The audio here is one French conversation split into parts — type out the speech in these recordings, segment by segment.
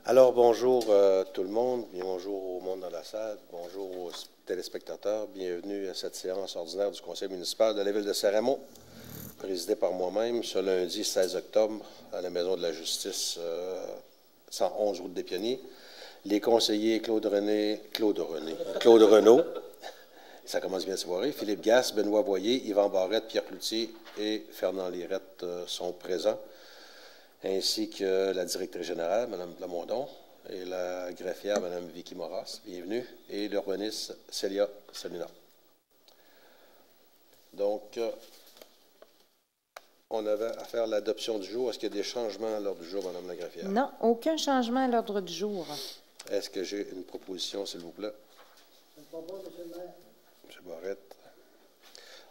Alors, bonjour tout le monde, bonjour au monde dans la salle, bonjour aux téléspectateurs, bienvenue à cette séance ordinaire du Conseil municipal de la Ville de Saint-Raymond, présidée par moi-même ce lundi 16 octobre à la Maison de la Justice, 111 route des Pionniers. Les conseillers Claude Renaud, ça commence bien cette soirée, Philippe Gasse, Benoît Boyer, Yvan Barrette, Pierre Cloutier et Fernand Lirette sont présents, ainsi que la directrice générale, Mme Plamondon, et la greffière, Mme Vicky Moras, bienvenue, et l'urbaniste Célia Salina. Donc, on avait à faire l'adoption du jour. Est-ce qu'il y a des changements à l'ordre du jour, Mme la greffière? Non, aucun changement à l'ordre du jour. Est-ce que j'ai une proposition, s'il vous plaît? Je propose, M. le maire. M. Barrette.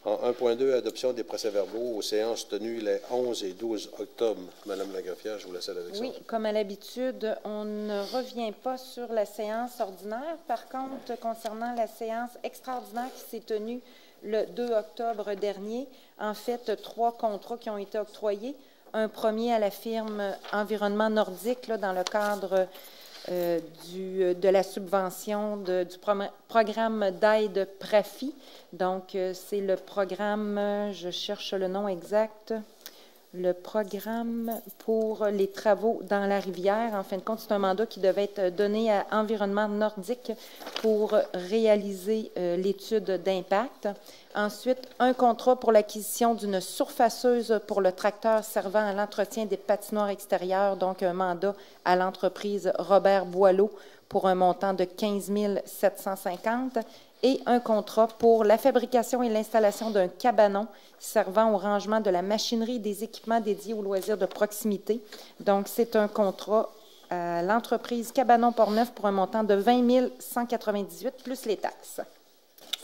En 1.2, adoption des procès-verbaux aux séances tenues les 11 et 12 octobre. Madame la greffière, je vous laisse avec ça. Oui, comme à l'habitude, on ne revient pas sur la séance ordinaire. Par contre, concernant la séance extraordinaire qui s'est tenue le 2 octobre dernier, en fait, 3 contrats qui ont été octroyés. Un premier à la firme Environnement Nordique, là, dans le cadre de la subvention du programme d'aide PRAFI. Donc, c'est le programme, je cherche le nom exact, le programme pour les travaux dans la rivière. En fin de compte, c'est un mandat qui devait être donné à Environnement Nordique pour réaliser l'étude d'impact. Ensuite, un contrat pour l'acquisition d'une surfaceuse pour le tracteur servant à l'entretien des patinoires extérieures, donc un mandat à l'entreprise Robert Boileau pour un montant de 15 750 et un contrat pour la fabrication et l'installation d'un cabanon servant au rangement de la machinerie et des équipements dédiés aux loisirs de proximité. Donc, c'est un contrat à l'entreprise Cabanon Portneuf pour un montant de 20 198 plus les taxes.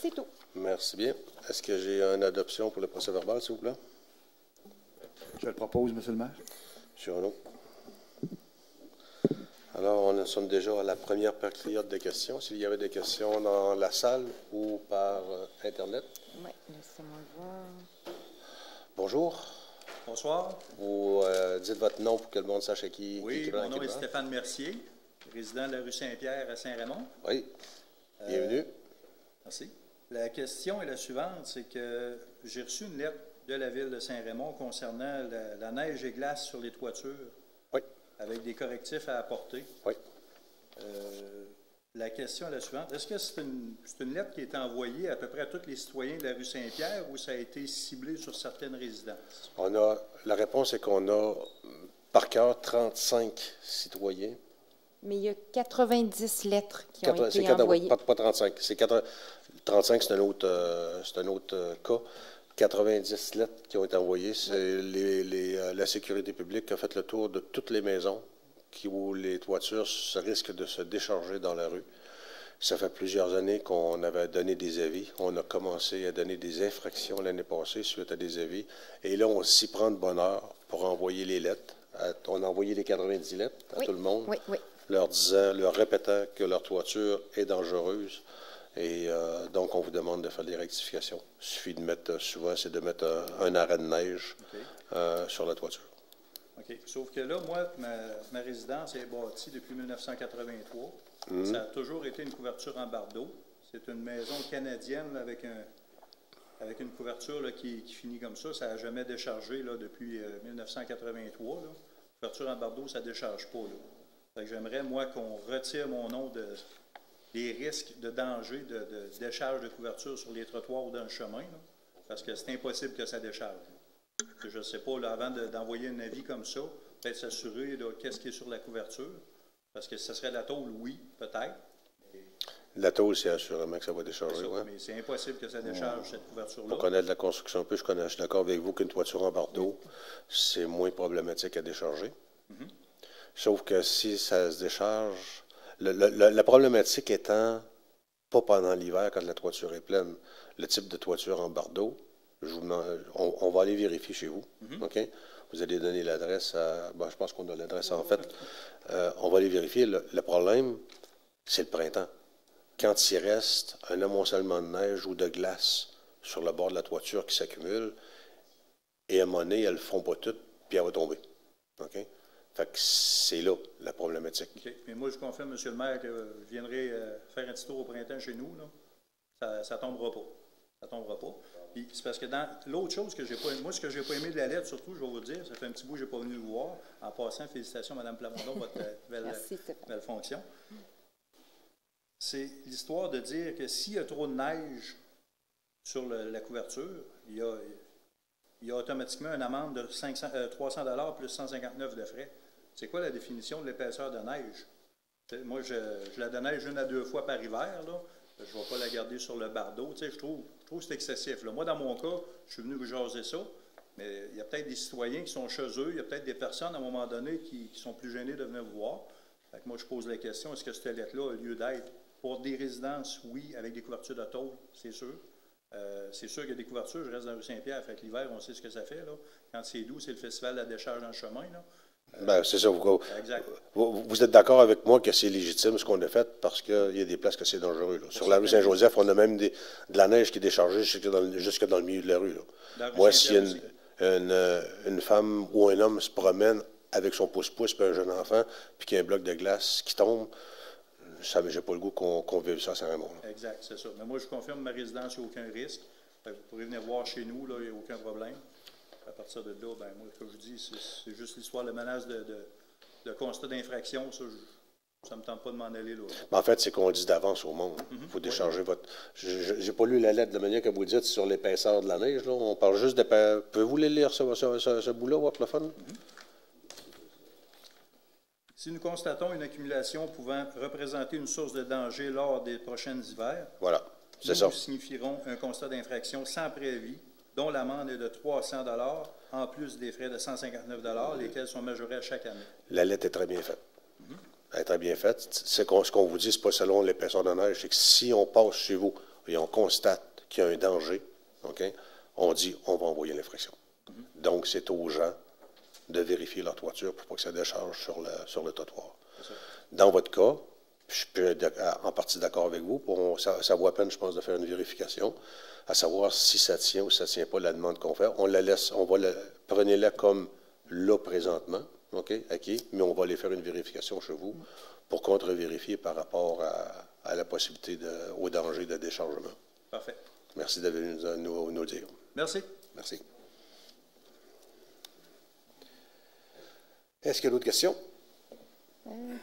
C'est tout. Merci bien. Est-ce que j'ai une adoption pour le procès-verbal, s'il vous plaît? Je le propose, M. le maire. M. Renaud. Alors, nous sommes déjà à la première période de questions. S'il y avait des questions dans la salle ou par Internet. Oui, laissez-moi voir. Bonjour. Bonsoir. Vous dites votre nom pour que le monde sache à qui. Oui, mon nom est Stéphane Mercier, résident de la rue Saint-Pierre à Saint-Raymond. Oui. Bienvenue. Merci. La question est la suivante, c'est que j'ai reçu une lettre de la ville de Saint-Raymond concernant la neige et glace sur les toitures. Oui. Avec des correctifs à apporter. Oui. La question est la suivante. Est-ce que c'est une lettre qui a été envoyée à peu près à tous les citoyens de la rue Saint-Pierre ou ça a été ciblé sur certaines résidences? La réponse est qu'on a, par cœur, 35 citoyens. Mais il y a 90 lettres qui ont été envoyées. Pas 35. 35, c'est un autre cas. 90 lettres qui ont été envoyées. C'est la sécurité publique qui a fait le tour de toutes les maisons où les toitures risquent de se décharger dans la rue. Ça fait plusieurs années qu'on avait donné des avis. On a commencé à donner des infractions l'année passée suite à des avis. Et là, on s'y prend de bonne heure pour envoyer les lettres. On a envoyé les 90 lettres à tout le monde, leur répétant que leur toiture est dangereuse. Et donc, on vous demande de faire des rectifications. Il suffit de mettre, souvent, c'est de mettre un arrêt de neige sur la toiture. OK. Sauf que là, moi, ma résidence est bâtie depuis 1983. Ça a toujours été une couverture en bardeau. C'est une maison canadienne là, avec une couverture là, qui finit comme ça. Ça n'a jamais déchargé là, depuis 1983. Là. Couverture en bardeau, ça ne décharge pas. Là. J'aimerais, moi, qu'on retire mon nom des risques de danger de décharge de couverture sur les trottoirs ou dans le chemin, là, parce que c'est impossible que ça décharge. Je ne sais pas, là, avant d'envoyer un avis comme ça, peut-être s'assurer qu'est-ce qui est sur la couverture, parce que ce serait la tôle, oui, peut-être. La tôle, c'est assurément que ça va décharger. Ouais. Mais c'est impossible que ça décharge, cette couverture-là. Pour connaître la construction un peu, je suis d'accord avec vous qu'une toiture en bardeau, c'est moins problématique à décharger. Sauf que si ça se décharge, la problématique étant pas pendant l'hiver quand la toiture est pleine. Le type de toiture en bardeau, on va aller vérifier chez vous. OK? Vous allez donner l'adresse à... je pense qu'on a l'adresse en fait. On va aller vérifier. Le problème, c'est le printemps. Quand il reste un amoncellement de neige ou de glace sur le bord de la toiture qui s'accumule, et à un moment donné, elles ne le font pas toutes, puis elle va tomber. OK? Fait que c'est là la problématique. OK. Mais moi, je confirme, M. le maire, que je viendrai faire un petit tour au printemps chez nous. Là. Ça ne tombera pas. Ça tombera pas. Puis c'est parce que dans l'autre chose que j'ai pas aimé, moi, ce que j'ai pas aimé de la lettre, surtout, je vais vous le dire, ça fait un petit bout que je n'ai pas venu vous voir. En passant, félicitations, Mme Plamondon, votre belle fonction. C'est l'histoire de dire que s'il y a trop de neige sur la couverture, il y a automatiquement une amende de 300 $ plus 159 de frais. C'est quoi la définition de l'épaisseur de neige? Moi, je la déneige 1 à 2 fois par hiver, là. Je ne vais pas la garder sur le bardeau. Je trouve que c'est excessif. Là. Moi, dans mon cas, je suis venu vous jaser ça, mais il y a peut-être des citoyens qui sont chez eux, il y a peut-être des personnes, à un moment donné, qui sont plus gênées de venir vous voir. Fait que moi, je pose la question, est-ce que cette lettre-là a lieu d'être? Pour des résidences, oui, avec des couvertures de tôle, c'est sûr. C'est sûr qu'il y a des couvertures, je reste dans la rue Saint-Pierre, fait que l'hiver, on sait ce que ça fait. Là. Quand c'est doux, c'est le festival de la décharge dans le chemin. Là. C'est ça. Vous êtes d'accord avec moi que c'est légitime ce qu'on a fait parce qu'il y a des places que c'est dangereux. Là. Sur la rue Saint-Joseph, on a même de la neige qui est déchargée jusque dans le milieu de la rue. Là. Moi, s'il y a une femme ou un homme se promène avec son pouce-pouce puis un jeune enfant, puis qu'il y a un bloc de glace qui tombe, je n'ai pas le goût qu'on vive ça à Saint-Raymond. Exact, c'est ça. Mais moi, je confirme ma résidence, il n'y a aucun risque. Vous pourrez venir voir chez nous, il n'y a aucun problème. À partir de là, ben, moi, comme je dis, c'est juste l'histoire de menace de constat d'infraction. Ça ne me tente pas de m'en aller là. Mais en fait, c'est qu'on dit d'avance au monde. Il faut décharger votre... Je n'ai pas lu la lettre de la manière que vous dites sur l'épaisseur de la neige. Là. On parle juste d'épaisseur. Pouvez-vous les lire, ce bout-là, votre le fun? Si nous constatons une accumulation pouvant représenter une source de danger lors des prochains hivers, voilà, c'est ça. Nous signifierons un constat d'infraction sans préavis, dont l'amende est de 300 $ en plus des frais de 159 $, lesquels sont majorés à chaque année. La lettre est très bien faite. Elle est très bien faite. Ce qu'on vous dit, ce n'est pas selon l'épaisseur de neige, c'est que si on passe chez vous et on constate qu'il y a un danger, okay, on dit on va envoyer l'infraction. Donc, c'est aux gens de vérifier leur toiture pour pas que ça décharge sur le trottoir. Dans votre cas, je peux être en partie d'accord avec vous, ça vaut à peine, je pense, de faire une vérification, à savoir si ça tient ou si ça ne tient pas la demande qu'on fait. On la laisse, prenez-la comme là présentement, OK, acquis, mais on va aller faire une vérification chez vous pour contre-vérifier par rapport à la possibilité au danger de déchargement. Parfait. Merci de venir nous dire. Merci. Merci. Est-ce qu'il y a d'autres questions?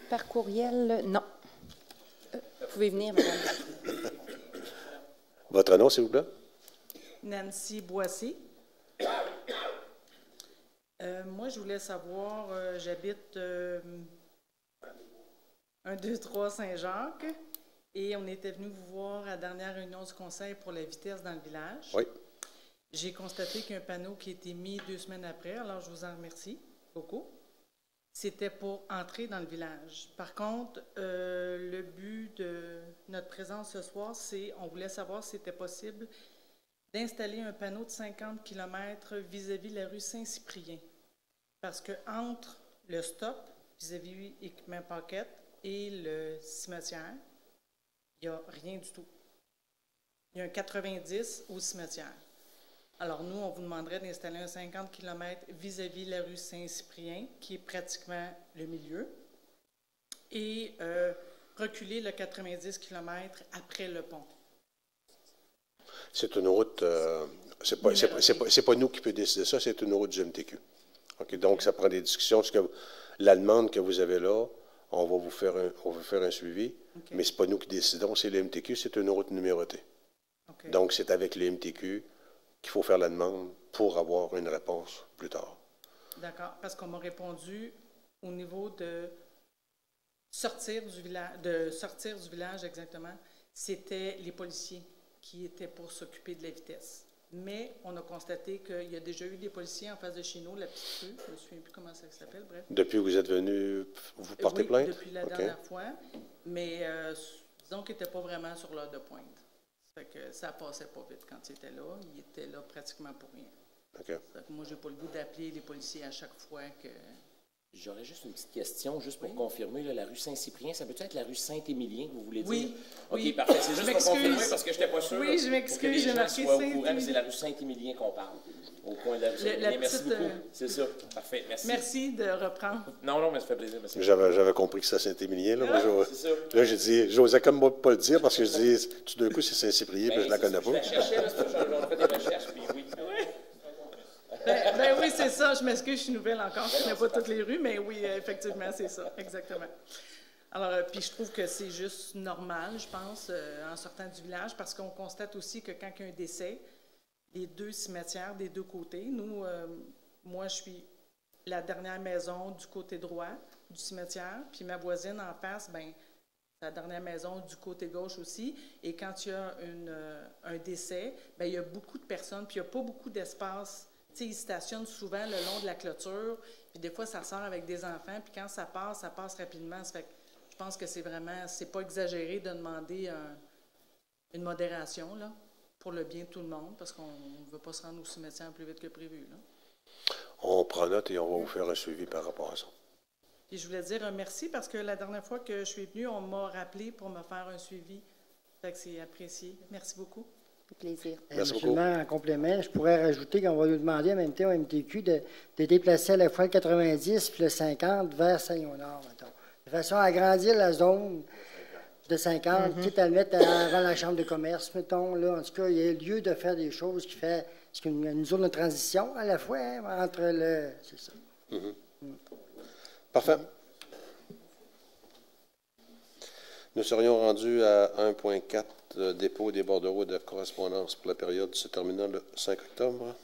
Par courriel, non. Vous pouvez venir, madame. Votre nom, s'il vous plaît? Nancy Boissy. Moi, je voulais savoir, j'habite 1-2-3 Saint-Jacques et on était venu vous voir à la dernière réunion du conseil pour la vitesse dans le village. Oui. J'ai constaté qu'il y a un panneau qui a été mis 2 semaines après, alors je vous en remercie beaucoup. C'était pour entrer dans le village. Par contre, le but de notre présence ce soir, c'est, on voulait savoir si c'était possible d'installer un panneau de 50 km vis-à-vis la rue Saint-Cyprien. Parce que entre le stop, vis-à-vis équipement Paquette, et le cimetière, il n'y a rien du tout. Il y a un 90 au cimetière. Alors, nous, on vous demanderait d'installer un 50 km vis-à-vis la rue Saint-Cyprien, qui est pratiquement le milieu, et reculer le 90 km après le pont. C'est une route, c'est pas nous qui peut décider ça, c'est une route du MTQ. Okay, donc, ça prend des discussions. La demande que vous avez là, on va vous faire un suivi, okay, mais ce n'est pas nous qui décidons, c'est le MTQ, c'est une route numérotée. Okay. Donc, c'est avec le MTQ qu'il faut faire la demande pour avoir une réponse plus tard. D'accord, parce qu'on m'a répondu au niveau de sortir du village exactement, c'était les policiers qui étaient pour s'occuper de la vitesse. Mais on a constaté qu'il y a déjà eu des policiers en face de chez nous, la petite rue, je ne me souviens plus comment ça s'appelle, bref. Depuis que vous êtes venu, vous portez plainte? Oui, depuis la dernière fois, mais disons qu'ils n'étaient pas vraiment sur l'heure de pointe. Ça fait que ça passait pas vite quand ils étaient là. Ils étaient là pratiquement pour rien. Okay. Ça fait que moi, je n'ai pas le goût d'appeler les policiers à chaque fois que J'aurais juste une petite question, juste pour confirmer. Là, la rue Saint-Cyprien, ça peut-être la rue Saint-Émilien que vous voulez dire? Oui. OK, oui. parfait. C'est juste pour confirmer parce que je n'étais pas sûr. Oui, je m'excuse, pour que les j'ai gens marqué soient au courant, Saint-Émilien. mais c'est la rue Saint-Émilien qu'on parle, au coin de la rue Saint-Émilien. Merci beaucoup. C'est ça. Parfait, merci. Merci de reprendre. Non, mais ça fait plaisir. J'avais compris que c'était Saint-Émilien. Là, j'ai dit, j'osais comme moi pas le dire parce que je dis, tout d'un coup, c'est Saint-Cyprien, puis je la connais pas. Je la cherchais, là, j'en ai fait des recherches, puis oui. Ben oui, c'est ça. Je m'excuse, je suis nouvelle encore. Je ne connais pas toutes les rues, mais oui, effectivement, c'est ça. Exactement. Alors, puis je trouve que c'est juste normal, je pense, en sortant du village, parce qu'on constate aussi que quand il y a un décès, les deux cimetières des deux côtés, nous, moi, je suis la dernière maison du côté droit du cimetière, puis ma voisine en face, bien, la dernière maison du côté gauche aussi. Et quand il y a un décès, bien, il y a beaucoup de personnes, puis il n'y a pas beaucoup d'espace. Tu sais, ils stationnent souvent le long de la clôture, puis des fois, ça sort avec des enfants, puis quand ça passe rapidement. Ça fait que je pense que c'est pas exagéré de demander une modération, là, pour le bien de tout le monde, parce qu'on ne veut pas se rendre au cimetière plus vite que prévu, là. On prend note et on va vous faire un suivi par rapport à ça. Puis je voulais dire un merci, parce que la dernière fois que je suis venue, on m'a rappelé pour me faire un suivi. Fait que c'est apprécié. Merci beaucoup. Plaisir. Merci Monsieur beaucoup. le maire, en complément, je pourrais rajouter qu'on va nous demander en même temps au MTQ de déplacer à la fois le 90 puis le 50 vers Saint-Léonard, mettons. De façon à agrandir la zone de 50, quitte à le mettre avant la chambre de commerce, mettons. Là, en tout cas, il y a lieu de faire des choses qui fait une zone de transition à la fois entre le... C'est ça. Parfait. Nous serions rendus à 1.4, dépôt des bordereaux de correspondance pour la période se terminant le 5 octobre.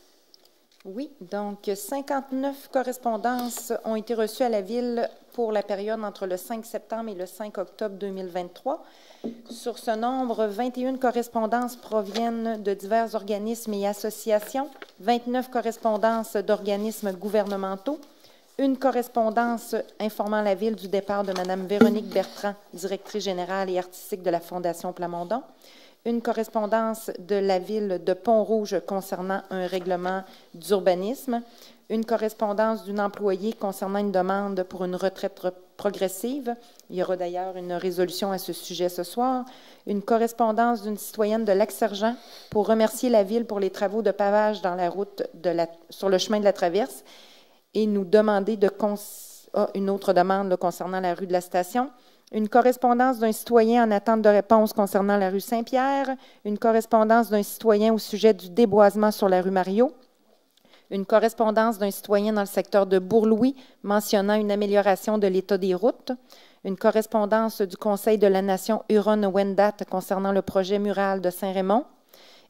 Oui, donc 59 correspondances ont été reçues à la Ville pour la période entre le 5 septembre et le 5 octobre 2023. Sur ce nombre, 21 correspondances proviennent de divers organismes et associations, 29 correspondances d'organismes gouvernementaux, une correspondance informant la Ville du départ de Mme Véronique Bertrand, directrice générale et artistique de la Fondation Plamondon, une correspondance de la Ville de Pont-Rouge concernant un règlement d'urbanisme, une correspondance d'une employée concernant une demande pour une retraite progressive. Il y aura d'ailleurs une résolution à ce sujet ce soir. Une correspondance d'une citoyenne de Lac-Sergent pour remercier la Ville pour les travaux de pavage dans la route sur le chemin de la Traverse et nous demander une autre demande là, concernant la rue de la Station. Une correspondance d'un citoyen en attente de réponse concernant la rue Saint-Pierre. Une correspondance d'un citoyen au sujet du déboisement sur la rue Mario. Une correspondance d'un citoyen dans le secteur de Bourg-Louis mentionnant une amélioration de l'état des routes. Une correspondance du Conseil de la Nation Huron-Wendat concernant le projet mural de Saint-Raymond.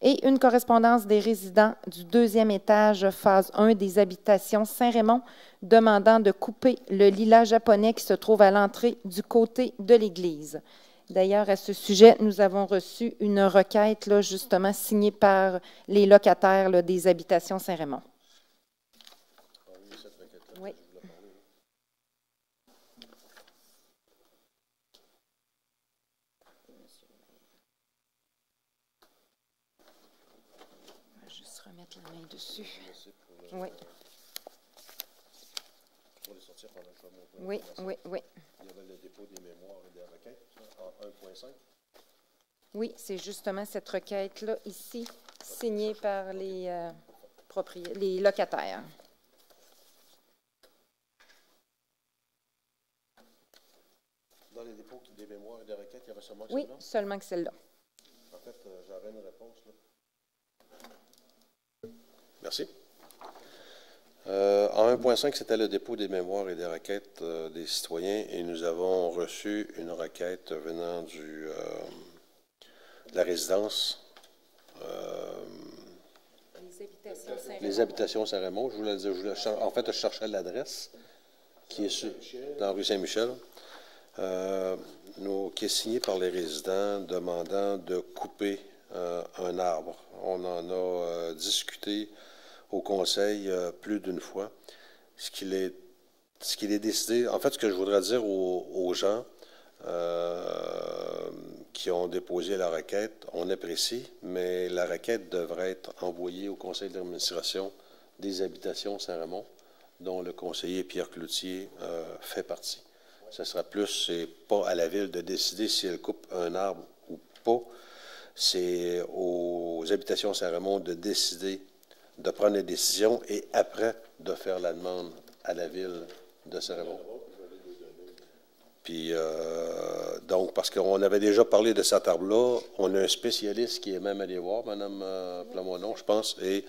Et une correspondance des résidents du 2e étage, phase 1 des habitations Saint-Raymond, demandant de couper le lilas japonais qui se trouve à l'entrée du côté de l'église. D'ailleurs, à ce sujet, nous avons reçu une requête, là, justement, signée par les locataires là, des habitations Saint-Raymond. Oui. Remettre la main dessus. Oui. Pour les sortir pendant le choix de mon Oui. Il y avait le dépôt des mémoires et des requêtes en 1.5. Oui, c'est justement cette requête-là, ici, signée par les locataires. Dans les dépôts des mémoires et des requêtes, il y avait seulement que Oui, celle-là? seulement que celle-là. En fait, j'aurais une réponse. Là. Merci. En 1.5, c'était le dépôt des mémoires et des requêtes des citoyens et nous avons reçu une requête venant de la résidence. Les habitations Saint-Raymond. En fait, je cherchais l'adresse qui est dans rue Saint-Michel, qui est signée par les résidents demandant de couper un arbre. On en a discuté au Conseil plus d'une fois. Ce qu'il est décidé, en fait, ce que je voudrais dire aux gens qui ont déposé la requête, on apprécie, mais la requête devrait être envoyée au Conseil d'administration des habitations Saint-Raymond dont le conseiller Pierre Cloutier fait partie. Ce sera plus, c'est pas à la Ville de décider si elle coupe un arbre ou pas. C'est aux habitations Saint-Raymond de décider, de prendre les décisions et après de faire la demande à la Ville de Saint-Raymond. Puis, donc, parce qu'on avait déjà parlé de cet arbre-là, on a un spécialiste qui est même allé voir, Mme Plamondon, je pense, et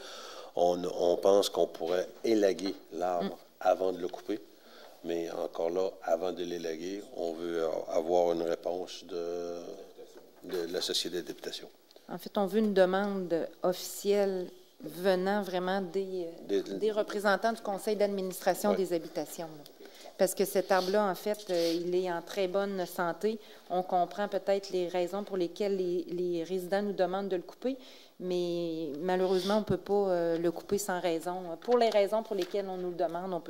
on pense qu'on pourrait élaguer l'arbre avant de le couper. Mais encore là, avant de l'élaguer, on veut avoir une réponse de la Société d'habitation. En fait, on veut une demande officielle venant vraiment des représentants du conseil d'administration des habitations. Là. Parce que cet arbre-là, en fait, il est en très bonne santé. On comprend peut-être les raisons pour lesquelles les résidents nous demandent de le couper, mais malheureusement, on ne peut pas le couper sans raison. Pour les raisons pour lesquelles on nous le demande, on ne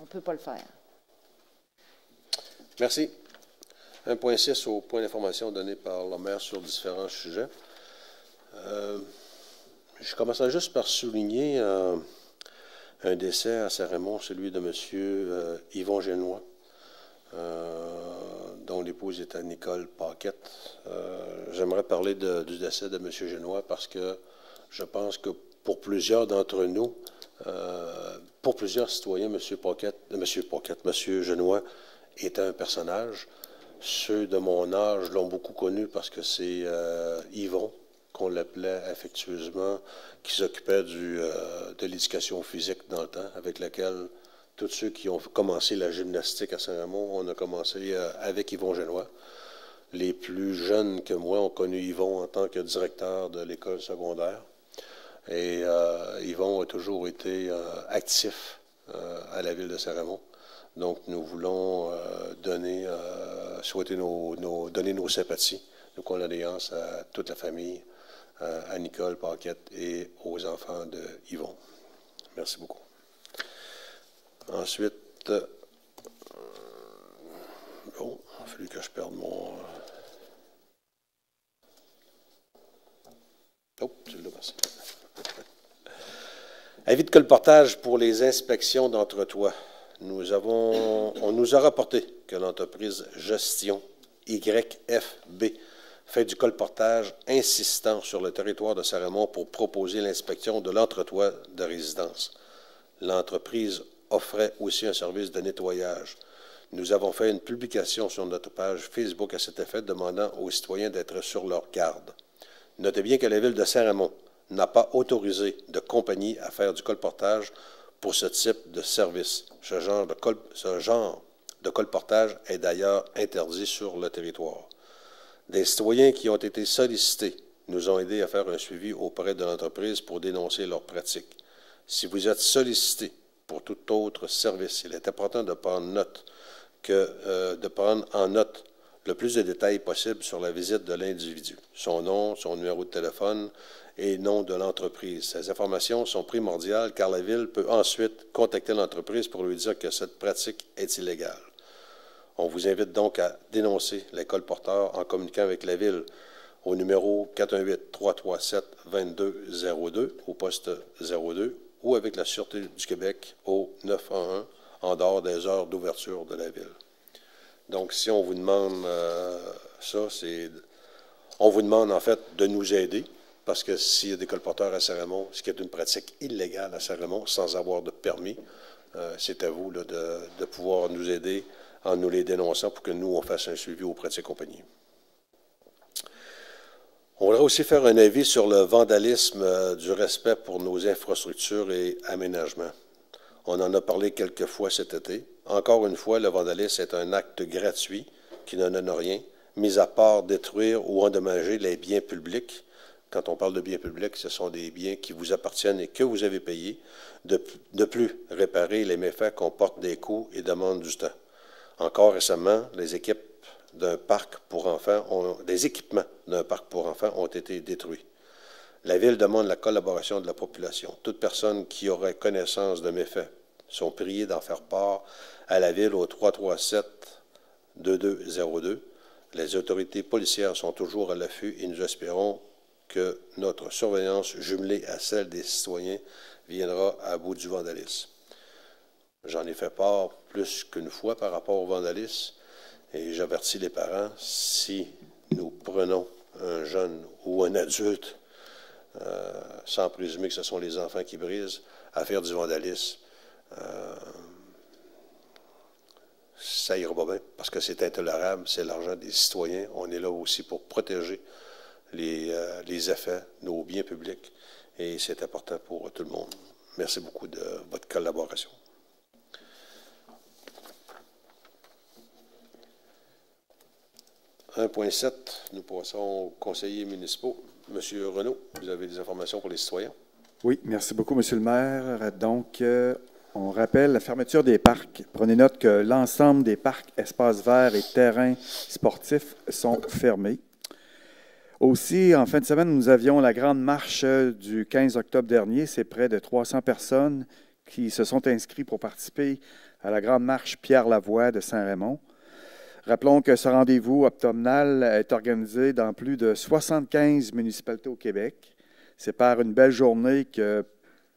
peut pas le faire. Merci. 1.6 au point d'information donné par le maire sur différents sujets. Je commencerai juste par souligner un décès à Saint-Raymond, celui de M. Yvon Génois, dont l'épouse était Nicole Paquette. J'aimerais parler du décès de M. Génois parce que je pense que pour plusieurs d'entre nous, pour plusieurs citoyens, M. Génois était un personnage. Ceux de mon âge l'ont beaucoup connu parce que c'est Yvon, qu'on l'appelait affectueusement, qui s'occupait de l'éducation physique dans le temps, avec laquelle tous ceux qui ont commencé la gymnastique à Saint-Raymond, on a commencé avec Yvon Génois. Les plus jeunes que moi ont connu Yvon en tant que directeur de l'école secondaire. Et Yvon a toujours été actif à la ville de Saint-Raymond. Donc, nous voulons donner nos sympathies, nos condoléances à toute la famille, à Nicole Paquette et aux enfants de Yvon. Merci beaucoup. Ensuite, il a fallu que je perde mon... Oh, c'est là, merci. Avis de colportage pour les inspections d'entretoit. On nous a rapporté que l'entreprise Gestion YFB fait du colportage insistant sur le territoire de Saint-Raymond pour proposer l'inspection de l'entretoit de résidence. L'entreprise offrait aussi un service de nettoyage. Nous avons fait une publication sur notre page Facebook à cet effet, demandant aux citoyens d'être sur leur garde. Notez bien que la ville de Saint-Raymond n'a pas autorisé de compagnie à faire du colportage pour ce type de service. Ce genre de colportage est d'ailleurs interdit sur le territoire. Des citoyens qui ont été sollicités nous ont aidés à faire un suivi auprès de l'entreprise pour dénoncer leurs pratiques. Si vous êtes sollicité pour tout autre service, il est important de prendre en note le plus de détails possible sur la visite de l'individu, son nom, son numéro de téléphone et nom de l'entreprise. Ces informations sont primordiales car la Ville peut ensuite contacter l'entreprise pour lui dire que cette pratique est illégale. On vous invite donc à dénoncer les colporteurs en communiquant avec la Ville au numéro 418-337-2202 au poste 02 ou avec la Sûreté du Québec au 911 en dehors des heures d'ouverture de la Ville. Donc, si on vous demande on vous demande en fait de nous aider parce que s'il y a des colporteurs à Saint-Raymond, ce qui est une pratique illégale à Saint-Raymond sans avoir de permis, c'est à vous là, de pouvoir nous aider en nous les dénonçant pour que nous, on fasse un suivi auprès de ces compagnies. On voudrait aussi faire un avis sur le vandalisme du respect pour nos infrastructures et aménagements. On en a parlé quelques fois cet été. Encore une fois, le vandalisme est un acte gratuit qui ne donne rien, mis à part détruire ou endommager les biens publics. Quand on parle de biens publics, ce sont des biens qui vous appartiennent et que vous avez payés. De plus, réparer les méfaits comportent des coûts et demandent du temps. Encore récemment, des équipements d'un parc pour enfants ont été détruits. La Ville demande la collaboration de la population. Toute personne qui aurait connaissance de méfaits sont priées d'en faire part à la Ville au 337-2202. Les autorités policières sont toujours à l'affût et nous espérons que notre surveillance jumelée à celle des citoyens viendra à bout du vandalisme. J'en ai fait part plus qu'une fois par rapport au vandalisme et j'avertis les parents, si nous prenons un jeune ou un adulte, sans présumer que ce sont les enfants qui brisent, à faire du vandalisme, ça ira pas bien, parce que c'est intolérable, c'est l'argent des citoyens. On est là aussi pour protéger les effets, nos biens publics, et c'est important pour tout le monde. Merci beaucoup de votre collaboration. « 1.7, nous passons aux conseillers municipaux. Monsieur Renaud, vous avez des informations pour les citoyens? Oui, merci beaucoup, Monsieur le maire. Donc, on rappelle la fermeture des parcs. Prenez note que l'ensemble des parcs, espaces verts et terrains sportifs sont fermés. Aussi, en fin de semaine, nous avions la grande marche du 15 octobre dernier. C'est près de 300 personnes qui se sont inscrites pour participer à la grande marche Pierre-Lavoie de Saint-Raymond. Rappelons que ce rendez-vous automnal est organisé dans plus de 75 municipalités au Québec. C'est par une belle journée que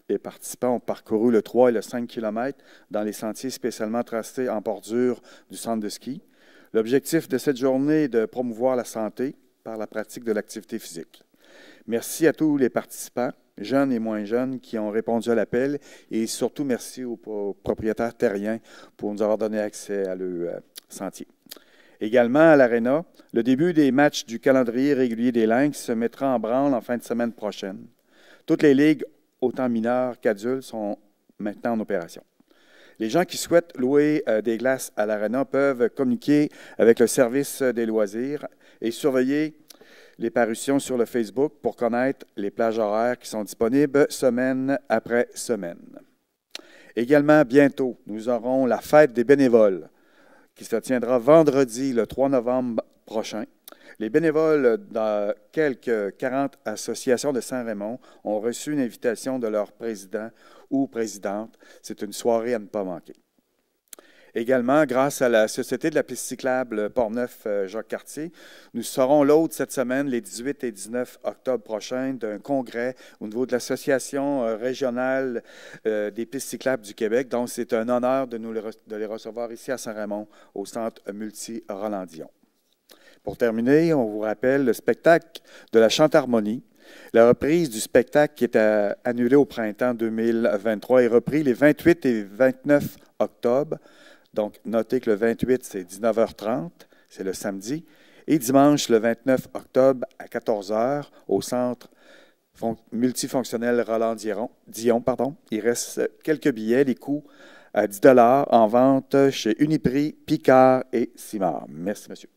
les participants ont parcouru le 3 et le 5 km dans les sentiers spécialement tracés en bordure du centre de ski. L'objectif de cette journée est de promouvoir la santé par la pratique de l'activité physique. Merci à tous les participants, jeunes et moins jeunes, qui ont répondu à l'appel et surtout merci aux propriétaires terriens pour nous avoir donné accès à leur sentier. Également, à l'Arena, le début des matchs du calendrier régulier des Lynx se mettra en branle en fin de semaine prochaine. Toutes les ligues, autant mineures qu'adultes, sont maintenant en opération. Les gens qui souhaitent louer des glaces à l'Arena peuvent communiquer avec le service des loisirs et surveiller les parutions sur le Facebook pour connaître les plages horaires qui sont disponibles semaine après semaine. Également, bientôt, nous aurons la fête des bénévoles qui se tiendra vendredi, le 3 novembre prochain. Les bénévoles dans quelques 40 associations de Saint-Raymond ont reçu une invitation de leur président ou présidente. C'est une soirée à ne pas manquer. Également, grâce à la Société de la piste cyclable Port-Neuf-Jacques-Cartier, nous serons l'hôte cette semaine, les 18 et 19 octobre prochains, d'un congrès au niveau de l'Association régionale des pistes cyclables du Québec. Donc, c'est un honneur de les recevoir ici à Saint-Raymond, au Centre multi-Roland-Dion. Pour terminer, on vous rappelle le spectacle de la Chante-Harmonie. La reprise du spectacle qui était annulé au printemps 2023 est repris les 28 et 29 octobre. Donc, notez que le 28, c'est 19h30, c'est le samedi, et dimanche, le 29 octobre, à 14h, au Centre multifonctionnel Roland-Dion. Il reste quelques billets, les coûts à 10 $ en vente chez Uniprix, Picard et Simard. Merci, monsieur.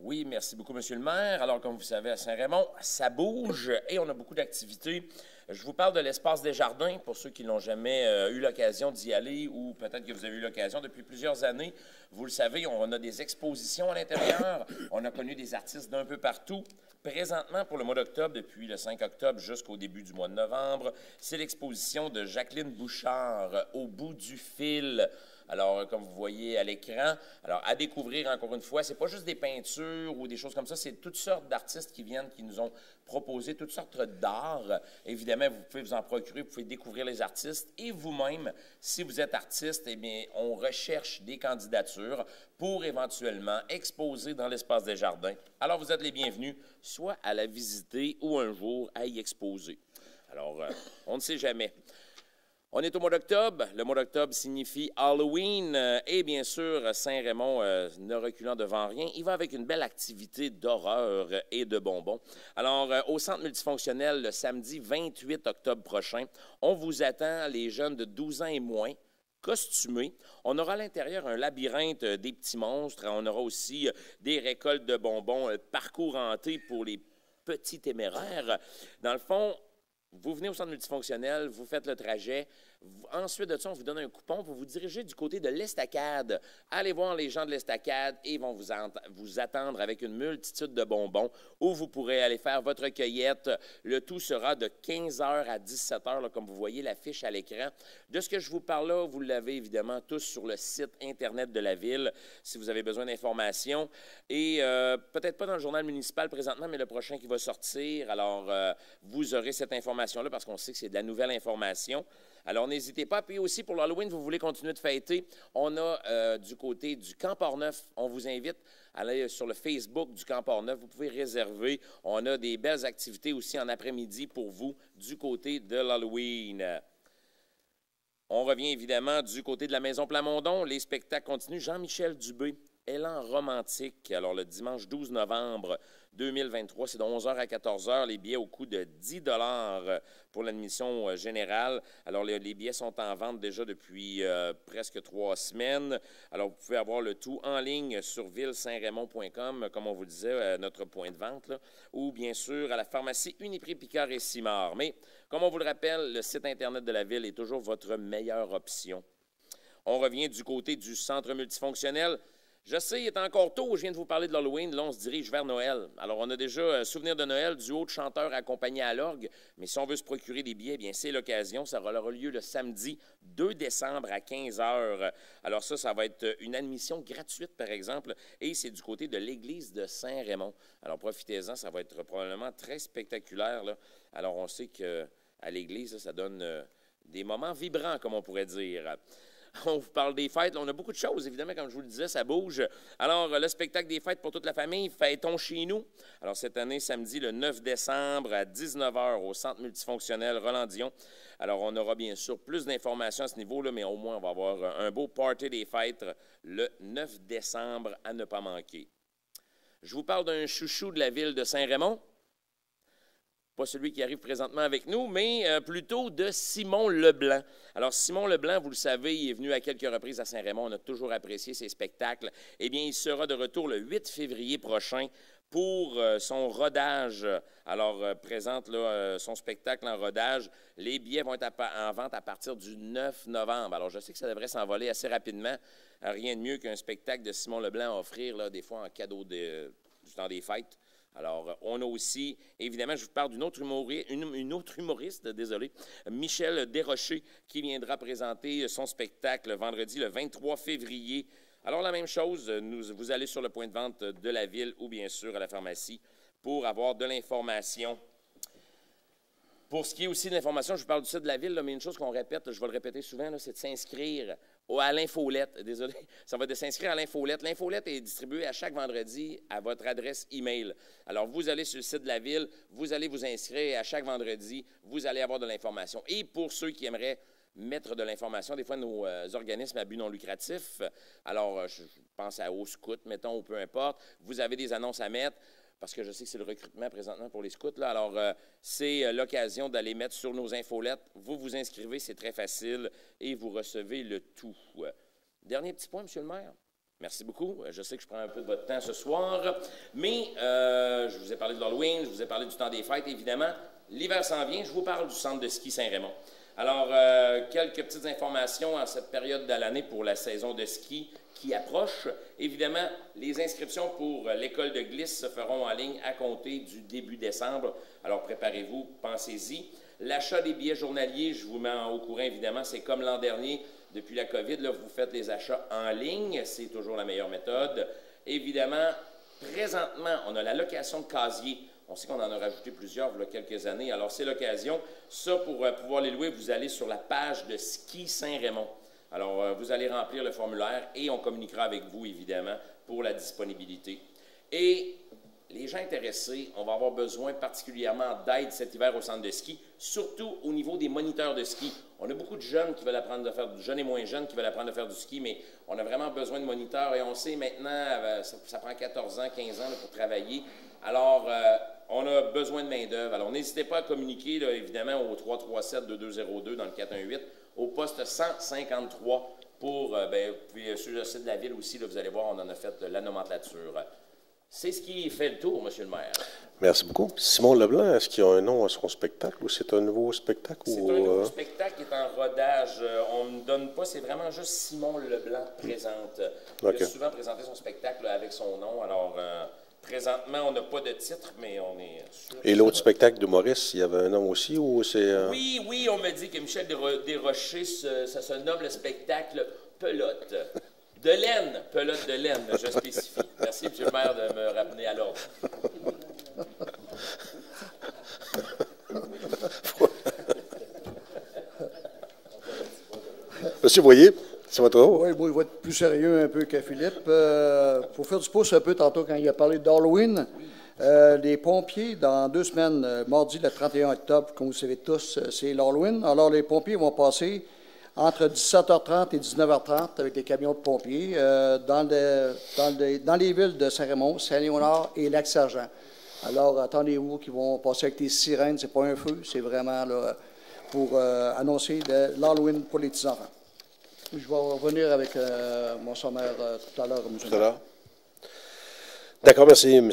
Oui, merci beaucoup, monsieur le maire. Alors, comme vous savez, à Saint-Raymond, ça bouge et on a beaucoup d'activités. Je vous parle de l'espace des jardins, pour ceux qui n'ont jamais eu l'occasion d'y aller ou peut-être que vous avez eu l'occasion depuis plusieurs années. Vous le savez, on a des expositions à l'intérieur. On a connu des artistes d'un peu partout. Présentement, pour le mois d'octobre, depuis le 5 octobre jusqu'au début du mois de novembre, c'est l'exposition de Jacqueline Bouchard, Au bout du fil. Alors, comme vous voyez à l'écran, alors à découvrir encore une fois, c'est pas juste des peintures ou des choses comme ça, c'est toutes sortes d'artistes qui viennent, qui nous ont proposé toutes sortes d'art. Évidemment, vous pouvez vous en procurer, vous pouvez découvrir les artistes et vous-même, si vous êtes artiste, eh bien, on recherche des candidatures pour éventuellement exposer dans l'espace des jardins. Alors, vous êtes les bienvenus, soit à la visiter ou un jour à y exposer. Alors, on ne sait jamais. On est au mois d'octobre. Le mois d'octobre signifie Halloween et bien sûr, Saint-Raymond, ne reculant devant rien, il va avec une belle activité d'horreur et de bonbons. Alors, au Centre multifonctionnel, le samedi 28 octobre prochain, on vous attend, les jeunes de 12 ans et moins, costumés. On aura à l'intérieur un labyrinthe des petits monstres. On aura aussi des récoltes de bonbons, parcours hanté pour les petits téméraires. Dans le fond, vous venez au centre multifonctionnel, vous faites le trajet. Ensuite de ça, on vous donne un coupon pour vous diriger du côté de l'Estacade. Allez voir les gens de l'Estacade et ils vont vous attendre avec une multitude de bonbons où vous pourrez aller faire votre cueillette. Le tout sera de 15h à 17h, là, comme vous voyez l'affiche à l'écran. De ce que je vous parle là, vous l'avez évidemment tous sur le site Internet de la Ville si vous avez besoin d'informations. Et peut-être pas dans le journal municipal présentement, mais le prochain qui va sortir. Alors, vous aurez cette information information-là parce qu'on sait que c'est de la nouvelle information. Alors, n'hésitez pas. Puis aussi, pour l'Halloween, vous voulez continuer de fêter, on a du côté du Camp Portneuf, on vous invite à aller sur le Facebook du Camp Portneuf. Vous pouvez réserver. On a des belles activités aussi en après-midi pour vous du côté de l'Halloween. On revient évidemment du côté de la Maison Plamondon. Les spectacles continuent. Jean-Michel Dubé, Élan romantique. Alors, le dimanche 12 novembre 2023, c'est de 11h à 14h. Les billets au coût de 10 $ pour l'admission générale. Alors, les billets sont en vente déjà depuis presque 3 semaines. Alors, vous pouvez avoir le tout en ligne sur ville-saint-raymond.com, comme on vous le disait, notre point de vente, là, ou bien sûr à la pharmacie Uniprix Picard et Simard. Mais, comme on vous le rappelle, le site Internet de la Ville est toujours votre meilleure option. On revient du côté du centre multifonctionnel. Je sais, il est encore tôt, je viens de vous parler de l'Halloween, là on se dirige vers Noël. Alors on a déjà un souvenir de Noël, duo de chanteurs accompagnés à l'orgue, mais si on veut se procurer des billets, bien c'est l'occasion, ça aura lieu le samedi 2 décembre à 15h. Alors ça va être une admission gratuite par exemple, et c'est du côté de l'église de Saint-Raymond. Alors profitez-en, ça va être probablement très spectaculaire, là. Alors on sait qu'à l'église, ça donne des moments vibrants, comme on pourrait dire. On vous parle des fêtes. Là, on a beaucoup de choses, évidemment, comme je vous le disais, ça bouge. Alors, le spectacle des fêtes pour toute la famille, Fêtons chez nous. Alors, cette année, samedi, le 9 décembre à 19h au Centre multifonctionnel Roland-Dion. Alors, on aura bien sûr plus d'informations à ce niveau-là, mais au moins, on va avoir un beau party des fêtes le 9 décembre à ne pas manquer. Je vous parle d'un chouchou de la ville de Saint-Raymond. Pas celui qui arrive présentement avec nous, mais plutôt de Simon Leblanc. Alors, Simon Leblanc, vous le savez, il est venu à quelques reprises à Saint-Raymond. On a toujours apprécié ses spectacles. Eh bien, il sera de retour le 8 février prochain pour son rodage. Alors, présente là, son spectacle en rodage. Les billets vont être en vente à partir du 9 novembre. Alors, je sais que ça devrait s'envoler assez rapidement. Rien de mieux qu'un spectacle de Simon Leblanc à offrir, là, des fois en cadeau du temps des fêtes. Alors, on a aussi, évidemment, je vous parle d'une autre humoriste, désolé, Michel Desrochers, qui viendra présenter son spectacle vendredi, le 23 février. Alors, la même chose, vous allez sur le point de vente de la ville ou bien sûr à la pharmacie pour avoir de l'information. Pour ce qui est aussi de l'information, je vous parle du site de la ville, là, mais une chose qu'on répète, je vais le répéter souvent, c'est de s'inscrire à l'infolette. Désolé, ça va de s'inscrire à l'infolette. L'infolette est distribuée à chaque vendredi à votre adresse email. Alors, vous allez sur le site de la ville, vous allez vous inscrire et à chaque vendredi, vous allez avoir de l'information. Et pour ceux qui aimeraient mettre de l'information, des fois, nos organismes à but non lucratif, alors je pense à Au Scout, mettons, ou peu importe, vous avez des annonces à mettre, parce que je sais que c'est le recrutement présentement pour les scouts. Là. Alors, c'est l'occasion d'aller mettre sur nos infolettes. Vous vous inscrivez, c'est très facile, et vous recevez le tout. Dernier petit point, M. le maire. Merci beaucoup. Je sais que je prends un peu de votre temps ce soir, mais je vous ai parlé de l'Halloween, je vous ai parlé du temps des fêtes, évidemment. L'hiver s'en vient, je vous parle du centre de ski Saint-Raymond. Alors, quelques petites informations en cette période de l'année pour la saison de ski qui approche. Évidemment, les inscriptions pour l'école de glisse se feront en ligne à compter du début décembre. Alors, préparez-vous, pensez-y. L'achat des billets journaliers, je vous mets au courant, évidemment, c'est comme l'an dernier. Depuis la COVID, là, vous faites les achats en ligne. C'est toujours la meilleure méthode. Évidemment, présentement, on a la location de casiers. On sait qu'on en a rajouté plusieurs il y a quelques années. Alors, c'est l'occasion. Ça, pour pouvoir les louer, vous allez sur la page de Ski Saint-Raymond. Alors, vous allez remplir le formulaire et on communiquera avec vous, évidemment, pour la disponibilité. Et les gens intéressés, on va avoir besoin particulièrement d'aide cet hiver au centre de ski, surtout au niveau des moniteurs de ski. On a beaucoup de jeunes qui veulent apprendre à faire, jeunes et moins jeunes qui veulent apprendre à faire du ski, mais on a vraiment besoin de moniteurs et on sait maintenant, ça prend 14 ans, 15 ans là, pour travailler. Alors, on a besoin de main-d'œuvre. Alors, n'hésitez pas à communiquer, là, évidemment, au 337-2202 dans le 418, au poste 153 pour, puis sur le site de la ville aussi, là, vous allez voir, on en a fait la nomenclature. C'est ce qui fait le tour, M. le maire. Merci beaucoup. Simon Leblanc, est-ce qu'il y a un nom à son spectacle ou c'est un nouveau spectacle? C'est un nouveau spectacle qui est en rodage. On ne donne pas, c'est vraiment juste Simon Leblanc présente. Il a souvent présenté son spectacle là, avec son nom. Alors, présentement, on n'a pas de titre, mais on est sûr. Et l'autre spectacle de Maurice, il y avait un nom aussi ou c'est... Oui, on me dit que Michel Desrochers, ça se nomme le spectacle Pelote. De laine, pelote de laine, je spécifie. Merci, M. le maire, de me ramener à l'ordre. Monsieur Boyer, c'est votre tour. Oui, bon, il va être plus sérieux un peu que Philippe. Pour faire du pouce un peu tantôt quand il a parlé d'Halloween, les pompiers, dans 2 semaines, mardi le 31 octobre, comme vous savez tous, c'est l'Halloween. Alors, les pompiers vont passer entre 17h30 et 19h30 avec les camions de pompiers dans les villes de Saint-Raymond, Saint-Léonard et Lac-Sergent. Alors, attendez-vous qu'ils vont passer avec des sirènes. C'est pas un feu, c'est vraiment là, pour annoncer l'Halloween pour les petits-enfants. Je vais revenir avec mon sommaire tout à l'heure, M. Tout à l'heure. D'accord, merci, M.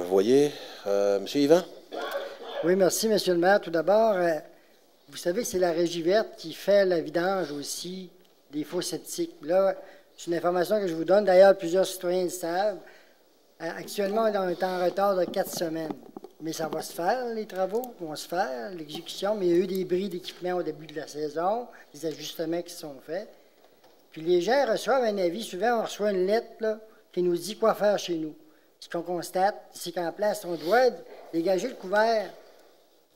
Voyer. M. Yvan? Oui, merci, M. le maire. Tout d'abord, vous savez que c'est la Régie verte qui fait la vidange aussi des fosses septiques. Là, c'est une information que je vous donne. D'ailleurs, plusieurs citoyens le savent. Actuellement, on est en retard de 4 semaines. Mais ça va se faire, les travaux vont se faire, l'exécution. Mais il y a eu des bris d'équipement au début de la saison, des ajustements qui sont faits. Puis les gens reçoivent un avis. Souvent, on reçoit une lettre là, qui nous dit quoi faire chez nous. Ce qu'on constate, c'est qu'en place, on doit dégager le couvert,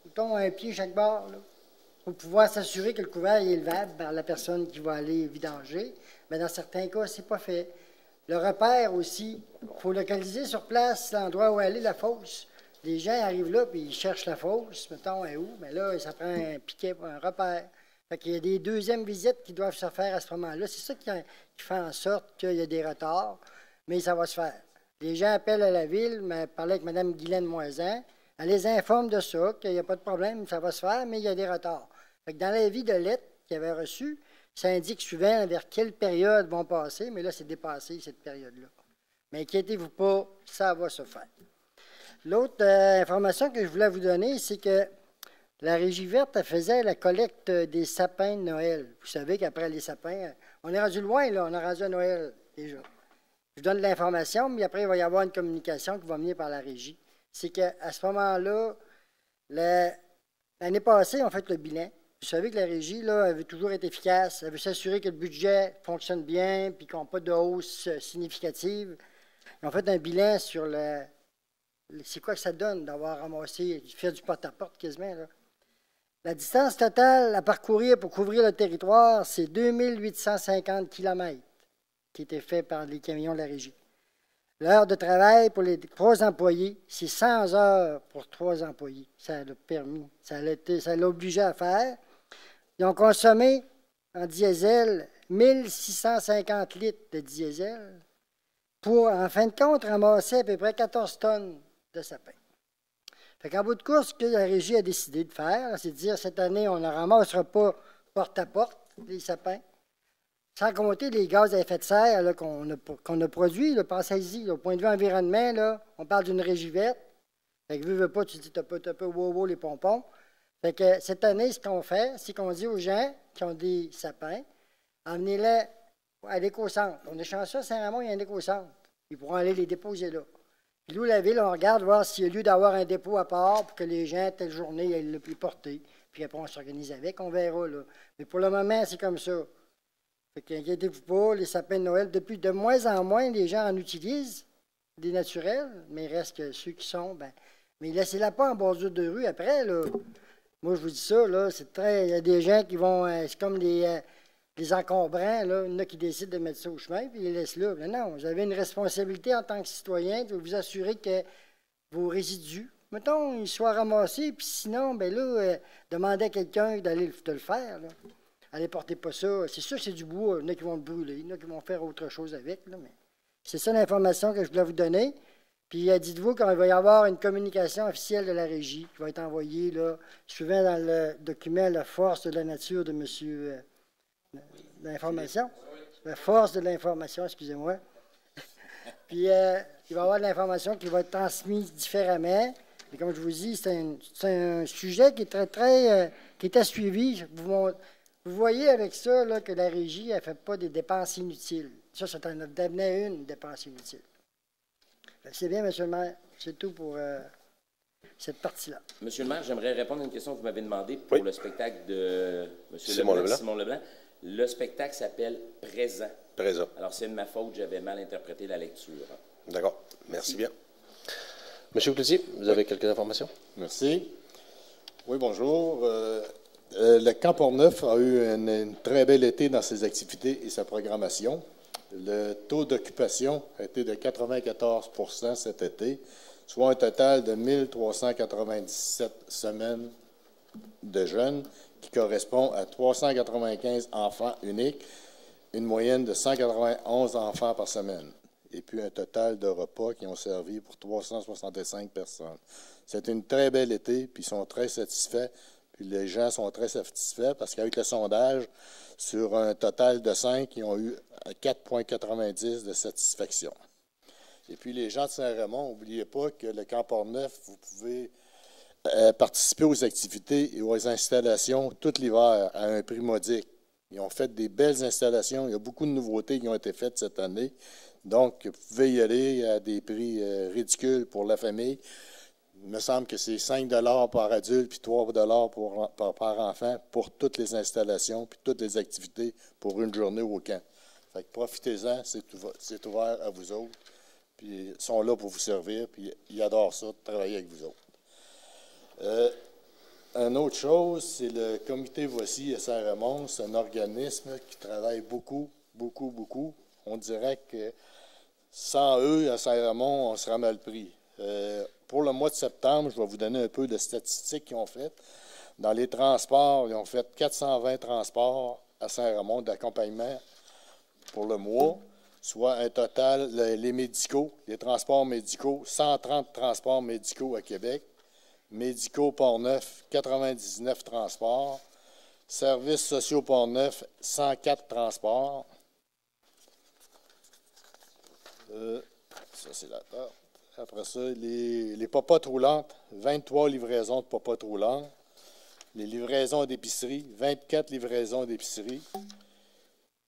mettons un pied chaque bord, là, pour pouvoir s'assurer que le couvert est élevable par la personne qui va aller vidanger. Mais dans certains cas, c'est pas fait. Le repère aussi, il faut localiser sur place l'endroit où aller la fosse. Les gens arrivent là, puis ils cherchent la fosse, mettons, où? Mais là, ça prend un piquet pour un repère. Fait qu'il y a des deuxièmes visites qui doivent se faire à ce moment-là. C'est ça qui fait en sorte qu'il y a des retards, mais ça va se faire. Les gens appellent à la ville, mais parlaient avec Mme Guylaine Moisan. Elle les informe de ça, qu'il n'y a pas de problème, ça va se faire, mais il y a des retards. Fait que dans l'avis de lettre qu'ils avaient reçu, ça indique souvent vers quelle période vont passer, mais là, c'est dépassé, cette période-là. Mais inquiétez-vous pas, ça va se faire. L'autre information que je voulais vous donner, c'est que la Régie verte, elle faisait la collecte des sapins de Noël. Vous savez qu'après les sapins, on est rendu loin, là, on est rendu à Noël déjà. Je vous donne de l'information, mais après, il va y avoir une communication qui va venir par la Régie. C'est qu'à ce moment-là, l'année passée, on fait le bilan. Vous savez que la Régie, là, elle veut toujours être efficace. Elle veut s'assurer que le budget fonctionne bien puis qu'on n'a pas de hausse significative. Ils ont fait un bilan sur c'est quoi que ça donne d'avoir ramassé, faire du porte-à-porte quasiment, là. La distance totale à parcourir pour couvrir le territoire, c'est 2850 km qui était fait par les camions de la Régie. L'heure de travail pour les 3 employés, c'est 100 heures pour 3 employés. Ça l'a permis, ça l'a obligé à faire. Ils ont consommé en diesel 1650 litres de diesel pour, en fin de compte, ramasser à peu près 14 tonnes de sapins. Fait qu'en bout de course, ce que la Régie a décidé de faire, c'est de dire cette année, on ne ramassera pas porte-à-porte les sapins, sans compter les gaz à effet de serre qu'on a produits. Pensez-y, au point de vue environnement, là, on parle d'une Régie verte. Fait que veux pas, tu dis t'as peu wow les pompons. Fait que cette année, ce qu'on fait, c'est qu'on dit aux gens qui ont des sapins, emmenez-les à l'éco-centre. On est chanceux à Saint-Raymond, il y a un éco-centre. Ils pourront aller les déposer là. Puis nous, la ville, on regarde voir s'il y a lieu d'avoir un dépôt à part pour que les gens, telle journée, aient le plus porté. Puis après, on s'organise avec, on verra, là. Mais pour le moment, c'est comme ça. Fait qu'inquiétez-vous pas, les sapins de Noël, depuis de moins en moins, les gens en utilisent, des naturels, mais il reste que ceux qui sont, mais laissez-la pas en bordure de rue après, là. Moi, je vous dis ça, là, c'est très, il y a des gens qui vont, c'est comme les encombrants, là, il y en a qui décident de mettre ça au chemin, puis ils les laissent là. Mais non, vous avez une responsabilité en tant que citoyen de vous assurer que vos résidus, mettons, ils soient ramassés, puis sinon, demandez à quelqu'un de le faire, là. Allez, portez pas ça. C'est sûr que c'est du bois. Il y en a qui vont le brûler. Il y en a qui vont faire autre chose avec. Là, mais c'est ça l'information que je voulais vous donner. Puis dites-vous qu'il va y avoir une communication officielle de la Régie qui va être envoyée, là, suivant dans le document La force de la nature de M. L'information. La force de l'information, excusez-moi. Puis il va y avoir de l'information qui va être transmise différemment. Et comme je vous dis, c'est un sujet qui est qui est à suivre. Vous voyez avec ça là, que la Régie ne fait pas des dépenses inutiles. Ça en devenait une dépense inutile. C'est bien, M. le maire. C'est tout pour cette partie-là. Monsieur le maire, j'aimerais répondre à une question que vous m'avez demandé pour le spectacle de M. Simon Leblanc. Le spectacle s'appelle Présent. Présent. Alors, c'est de ma faute, j'avais mal interprété la lecture. D'accord. Merci bien. Monsieur Cloutier, vous avez quelques informations? Merci. Oui, bonjour. Le Camp Portneuf a eu une très belle été dans ses activités et sa programmation. Le taux d'occupation a été de 94 % cet été, soit un total de 1397 semaines de jeunes, qui correspond à 395 enfants uniques, une moyenne de 191 enfants par semaine, et puis un total de repas qui ont servi pour 365 personnes. C'est une très belle été, puis ils sont très satisfaits, puis les gens sont très satisfaits parce qu'avec le sondage, sur un total de 5, ils ont eu 4,90 de satisfaction. Et puis les gens de Saint-Raymond, n'oubliez pas que le Camp Portneuf, vous pouvez participer aux activités et aux installations tout l'hiver à un prix modique. Ils ont fait des belles installations. Il y a beaucoup de nouveautés qui ont été faites cette année. Donc, vous pouvez y aller à des prix ridicules pour la famille. Il me semble que c'est 5 $ par adulte puis 3 $ par enfant pour toutes les installations puis toutes les activités pour une journée au camp. Fait que profitez-en, c'est ouvert à vous autres. Puis ils sont là pour vous servir, puis ils adorent ça, de travailler avec vous autres. Une autre chose, c'est le comité Voici à Saint-Raymond. C'est un organisme qui travaille beaucoup, beaucoup, beaucoup. On dirait que sans eux, à Saint-Raymond, on serait mal pris. Pour le mois de septembre, je vais vous donner un peu de statistiques qu'ils ont faites. Dans les transports, ils ont fait 420 transports à Saint-Raymond d'accompagnement pour le mois, soit un total, les médicaux, les transports médicaux, 130 transports médicaux à Québec. Médicaux Portneuf, 99 transports. Services sociaux Portneuf, 104 transports. Ça, c'est la table. Après ça, les popotes roulantes, 23 livraisons de popotes roulantes. Les livraisons d'épicerie, 24 livraisons d'épicerie.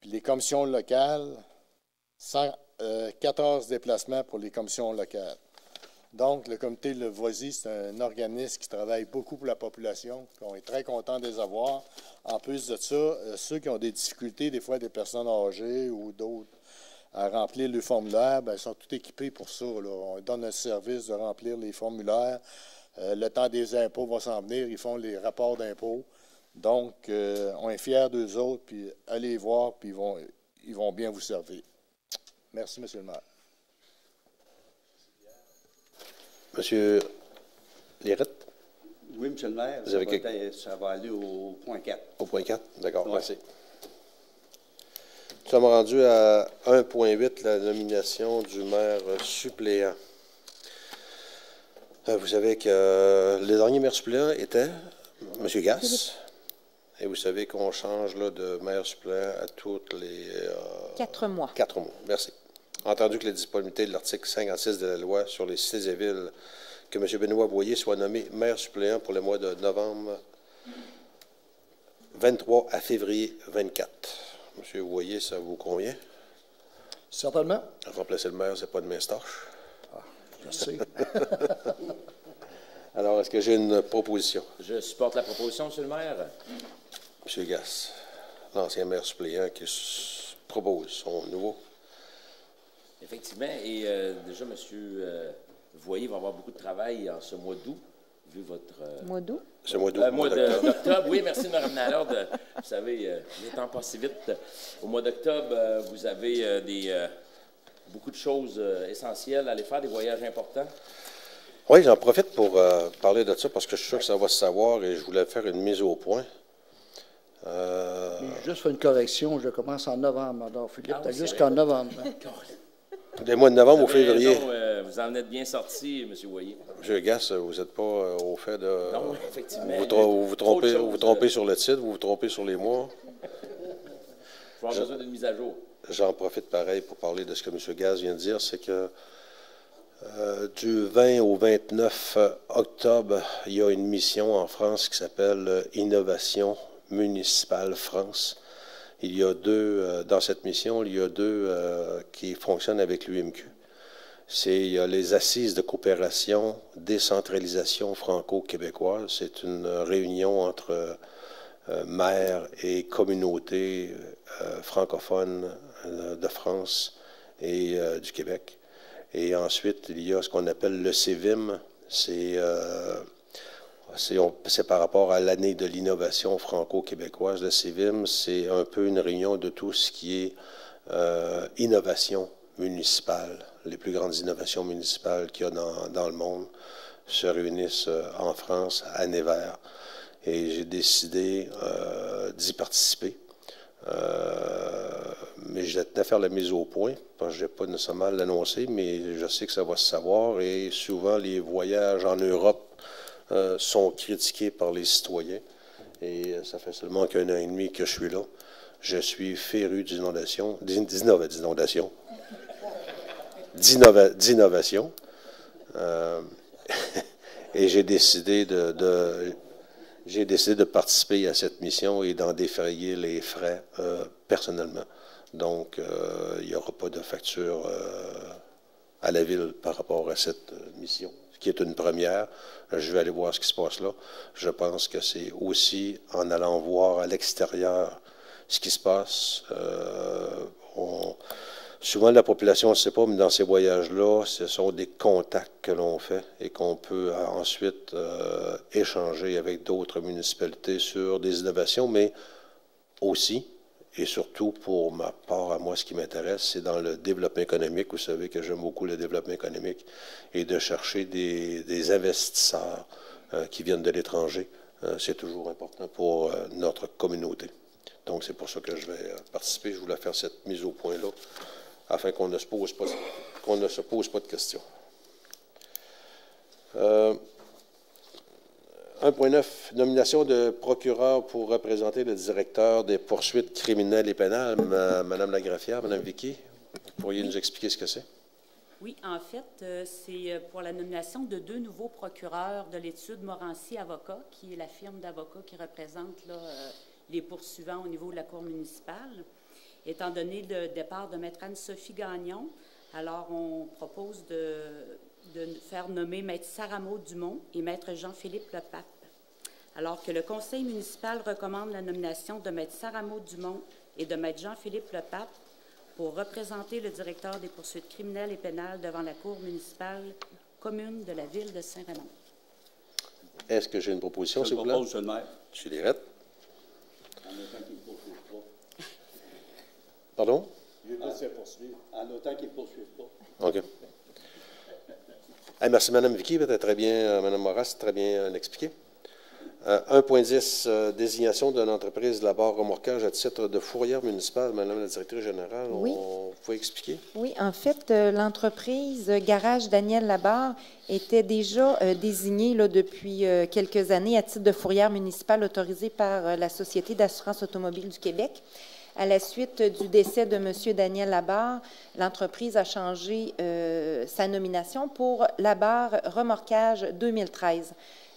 Puis les commissions locales, 14 déplacements pour les commissions locales. Donc, le comité Le Voici, c'est un organisme qui travaille beaucoup pour la population. On est très content de les avoir. En plus de ça, ceux qui ont des difficultés, des fois des personnes âgées ou d'autres, à remplir le formulaire, bien, ils sont tous équipés pour ça. Là. On donne un service de remplir les formulaires. Le temps des impôts va s'en venir. Ils font les rapports d'impôts. Donc, on est fiers d'eux autres, puis allez voir, puis ils vont bien vous servir. Merci, M. le maire. Monsieur Lérette? Oui, M. le maire, ça va aller au point 4. Au point 4? D'accord, Ouais. merci. Nous sommes rendus à 1.8, la nomination du maire suppléant. Vous savez que les derniers maires suppléants étaient M. Gass. Et vous savez qu'on change là, de maire suppléant à toutes les... 4 mois. 4 mois, merci. Entendu que la disponibilité de l'article 56 de la loi sur les cités et villes, que M. Benoît Boyer soit nommé maire suppléant pour le mois de novembre 23 à février 24. M. Boyer, ça vous convient? Certainement. Remplacer le maire, c'est pas de mince tâche. Je sais. Alors, est-ce que j'ai une proposition? Je supporte la proposition, M. le maire. M. Gass, l'ancien maire suppléant qui propose son nouveau. Effectivement, et déjà, M. Voyer va avoir beaucoup de travail en ce mois d'août, vu votre... Mois d'août? Ce mois d'août. Mois d'octobre, oui, merci de me ramener à l'ordre. Vous savez, le temps passe si vite. Au mois d'octobre, vous avez beaucoup de choses essentielles à aller faire, des voyages importants. Oui, j'en profite pour parler de ça parce que je suis sûr que ça va se savoir et je voulais faire une mise au point. Juste faire une correction, je commence en novembre. Alors, Philippe, Ah, t'as oui, jusqu'en c'est novembre. Des mois de novembre au février. Vous en êtes bien sorti, M. Voyer. M. Gass, vous n'êtes pas au fait de... Non, effectivement. Vous vous trompez sur le titre, vous vous trompez sur les mois. Je vais avoir besoin d'une mise à jour. J'en profite pareil pour parler de ce que M. Gass vient de dire, c'est que du 20 au 29 octobre, il y a une mission en France qui s'appelle Innovation municipale France. Il y a deux, dans cette mission, il y a deux qui fonctionnent avec l'UMQ. Il y a les assises de coopération, décentralisation franco-québécoise. C'est une réunion entre maires et communautés francophones de France et du Québec. Et ensuite, il y a ce qu'on appelle le CEVIM. C'est c'est par rapport à l'année de l'innovation franco-québécoise de CIVIM. C'est un peu une réunion de tout ce qui est innovation municipale. Les plus grandes innovations municipales qu'il y a dans le monde se réunissent en France, à Nevers. Et j'ai décidé d'y participer. Mais je tenais à faire la mise au point, parce que je n'ai pas nécessairement l'annoncer, mais je sais que ça va se savoir. Et souvent, les voyages en Europe sont critiqués par les citoyens. Et ça fait seulement qu'1 an et demi que je suis là. Je suis féru d'innovation. Et j'ai décidé de participer à cette mission et d'en défrayer les frais personnellement. Donc, il n'y aura pas de facture à la ville par rapport à cette mission, ce qui est une première. Je vais aller voir ce qui se passe là. Je pense que c'est aussi en allant voir à l'extérieur ce qui se passe. Souvent, la population ne sait pas, mais dans ces voyages-là, ce sont des contacts que l'on fait et qu'on peut ensuite échanger avec d'autres municipalités sur des innovations, mais aussi, et surtout pour ma part, à moi, ce qui m'intéresse, c'est dans le développement économique. Vous savez que j'aime beaucoup le développement économique et de chercher des investisseurs qui viennent de l'étranger. C'est toujours important pour notre communauté. Donc, c'est pour ça que je vais participer. Je voulais faire cette mise au point-là, afin qu'on ne se pose pas de questions. 1.9, nomination de procureur pour représenter le directeur des poursuites criminelles et pénales. Madame la greffière, Madame Vicky, vous pourriez nous expliquer ce que c'est? Oui, en fait, c'est pour la nomination de 2 nouveaux procureurs de l'étude Morancy Avocats, qui est la firme d'avocats qui représente là, les poursuivants au niveau de la Cour municipale. Étant donné le départ de Maître Anne-Sophie Gagnon, alors on propose de faire nommer Maître Sarah Maud Dumont et Maître Jean-Philippe Lepape. Alors que le conseil municipal recommande la nomination de Maître Sarah Maud Dumont et de Maître Jean-Philippe Lepape pour représenter le directeur des poursuites criminelles et pénales devant la Cour municipale commune de la ville de Saint-Raymond. Est-ce que j'ai une proposition, s'il vous plaît? Je propose, M. le maire. M. Lirette. Pardon? En autant qu'ils ne poursuivent pas. OK. Hey, merci, Mme Vicky. Très bien, Mme Moras, très bien expliqué. 1.10, désignation d'une entreprise de la barre remorquage à titre de fourrière municipale. Madame la directrice générale, oui. Vous pouvez expliquer? Oui, en fait, l'entreprise Garage Daniel Labarre était déjà désignée là, depuis quelques années à titre de fourrière municipale autorisée par la Société d'assurance automobile du Québec. À la suite du décès de M. Daniel Labarre, l'entreprise a changé sa nomination pour Labarre Remorquage 2013.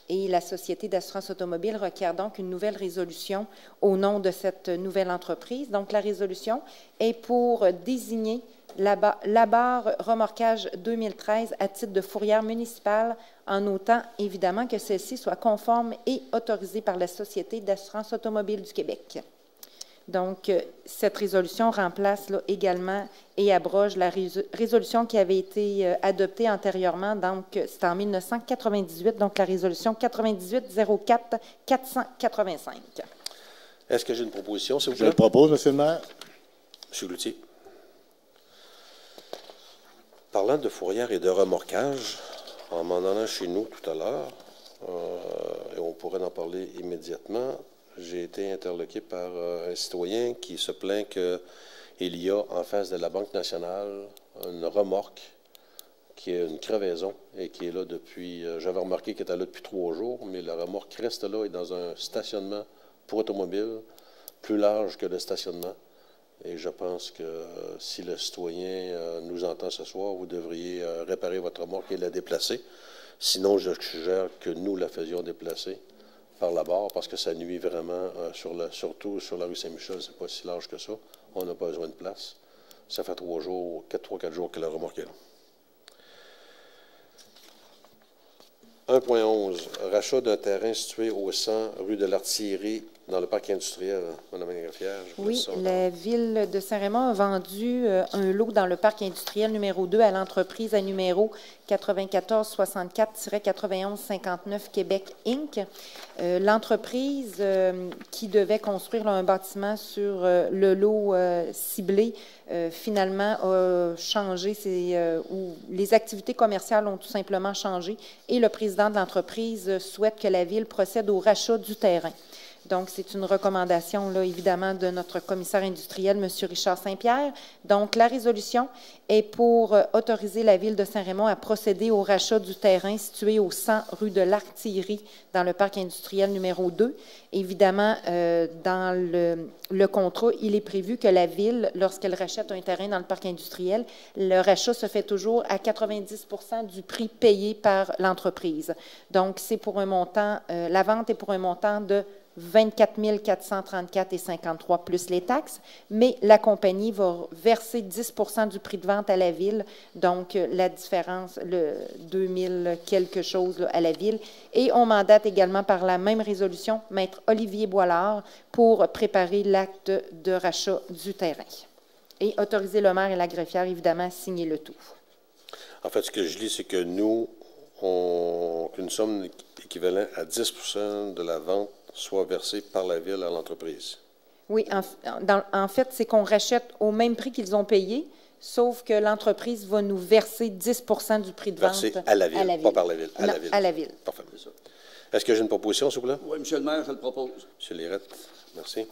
Et la Société d'assurance automobile requiert donc une nouvelle résolution au nom de cette nouvelle entreprise. Donc, la résolution est pour désigner Labarre Remorquage 2013 à titre de fourrière municipale, en notant évidemment que celle-ci soit conforme et autorisée par la Société d'assurance automobile du Québec. Donc, cette résolution remplace là, également et abroge la résolution qui avait été adoptée antérieurement. Donc, c'était en 1998, donc la résolution 98-04-485. Est-ce que j'ai une proposition, s'il vous plaît? Je le propose, M. le maire. M. Loutier. Parlant de fourrière et de remorquage, en m'en allant chez nous tout à l'heure, et on pourrait en parler immédiatement, j'ai été interloqué par un citoyen qui se plaint qu'il y a en face de la Banque nationale une remorque qui est une crevaison et qui est là depuis, j'avais remarqué qu'elle était là depuis 3 jours, mais la remorque reste là et dans un stationnement pour automobile plus large que le stationnement. Et je pense que si le citoyen nous entend ce soir, vous devriez réparer votre remorque et la déplacer. Sinon, je suggère que nous la faisions déplacer par la barre, parce que ça nuit vraiment, surtout sur la rue Saint-Michel, c'est pas si large que ça. On n'a pas besoin de place. Ça fait 3 jours, 3-4 jours que la remorque est là. 1.11, rachat d'un terrain situé au 100 rue de l'Artillerie Dans le parc industriel, Mme Greffière. Oui, la Ville de Saint-Raymond a vendu un lot dans le parc industriel numéro 2 à l'entreprise à numéro 9464-9159 Québec Inc. L'entreprise qui devait construire un bâtiment sur le lot ciblé, finalement, a changé, les activités commerciales ont tout simplement changé et le président de l'entreprise souhaite que la Ville procède au rachat du terrain. Donc, c'est une recommandation, là, évidemment, de notre commissaire industriel, M. Richard Saint-Pierre. Donc, la résolution est pour autoriser la Ville de Saint-Raymond à procéder au rachat du terrain situé au 100 rue de l'Artillerie dans le parc industriel numéro 2. Évidemment, dans le contrat, il est prévu que la Ville, lorsqu'elle rachète un terrain dans le parc industriel, le rachat se fait toujours à 90 du prix payé par l'entreprise. Donc, c'est pour un montant, la vente est pour un montant de 24 434,53 plus les taxes, mais la compagnie va verser 10 du prix de vente à la Ville, donc la différence, le 2000 quelque chose là, à la Ville. Et on mandate également par la même résolution Maître Olivier Boilard pour préparer l'acte de rachat du terrain. Et autoriser le maire et la greffière, évidemment, à signer le tout. En fait, ce que je lis, c'est que nous, qu'une somme équivalente à 10 de la vente soit versée par la Ville à l'entreprise. Oui, en fait, c'est qu'on rachète au même prix qu'ils ont payé, sauf que l'entreprise va nous verser 10 du prix de vente. Versé à la Ville, pas par la Ville. À la Ville. À la Ville. Parfait. Est-ce que j'ai une proposition, s'il vous plaît? Oui, M. le maire, je le propose. M. Lirette, merci.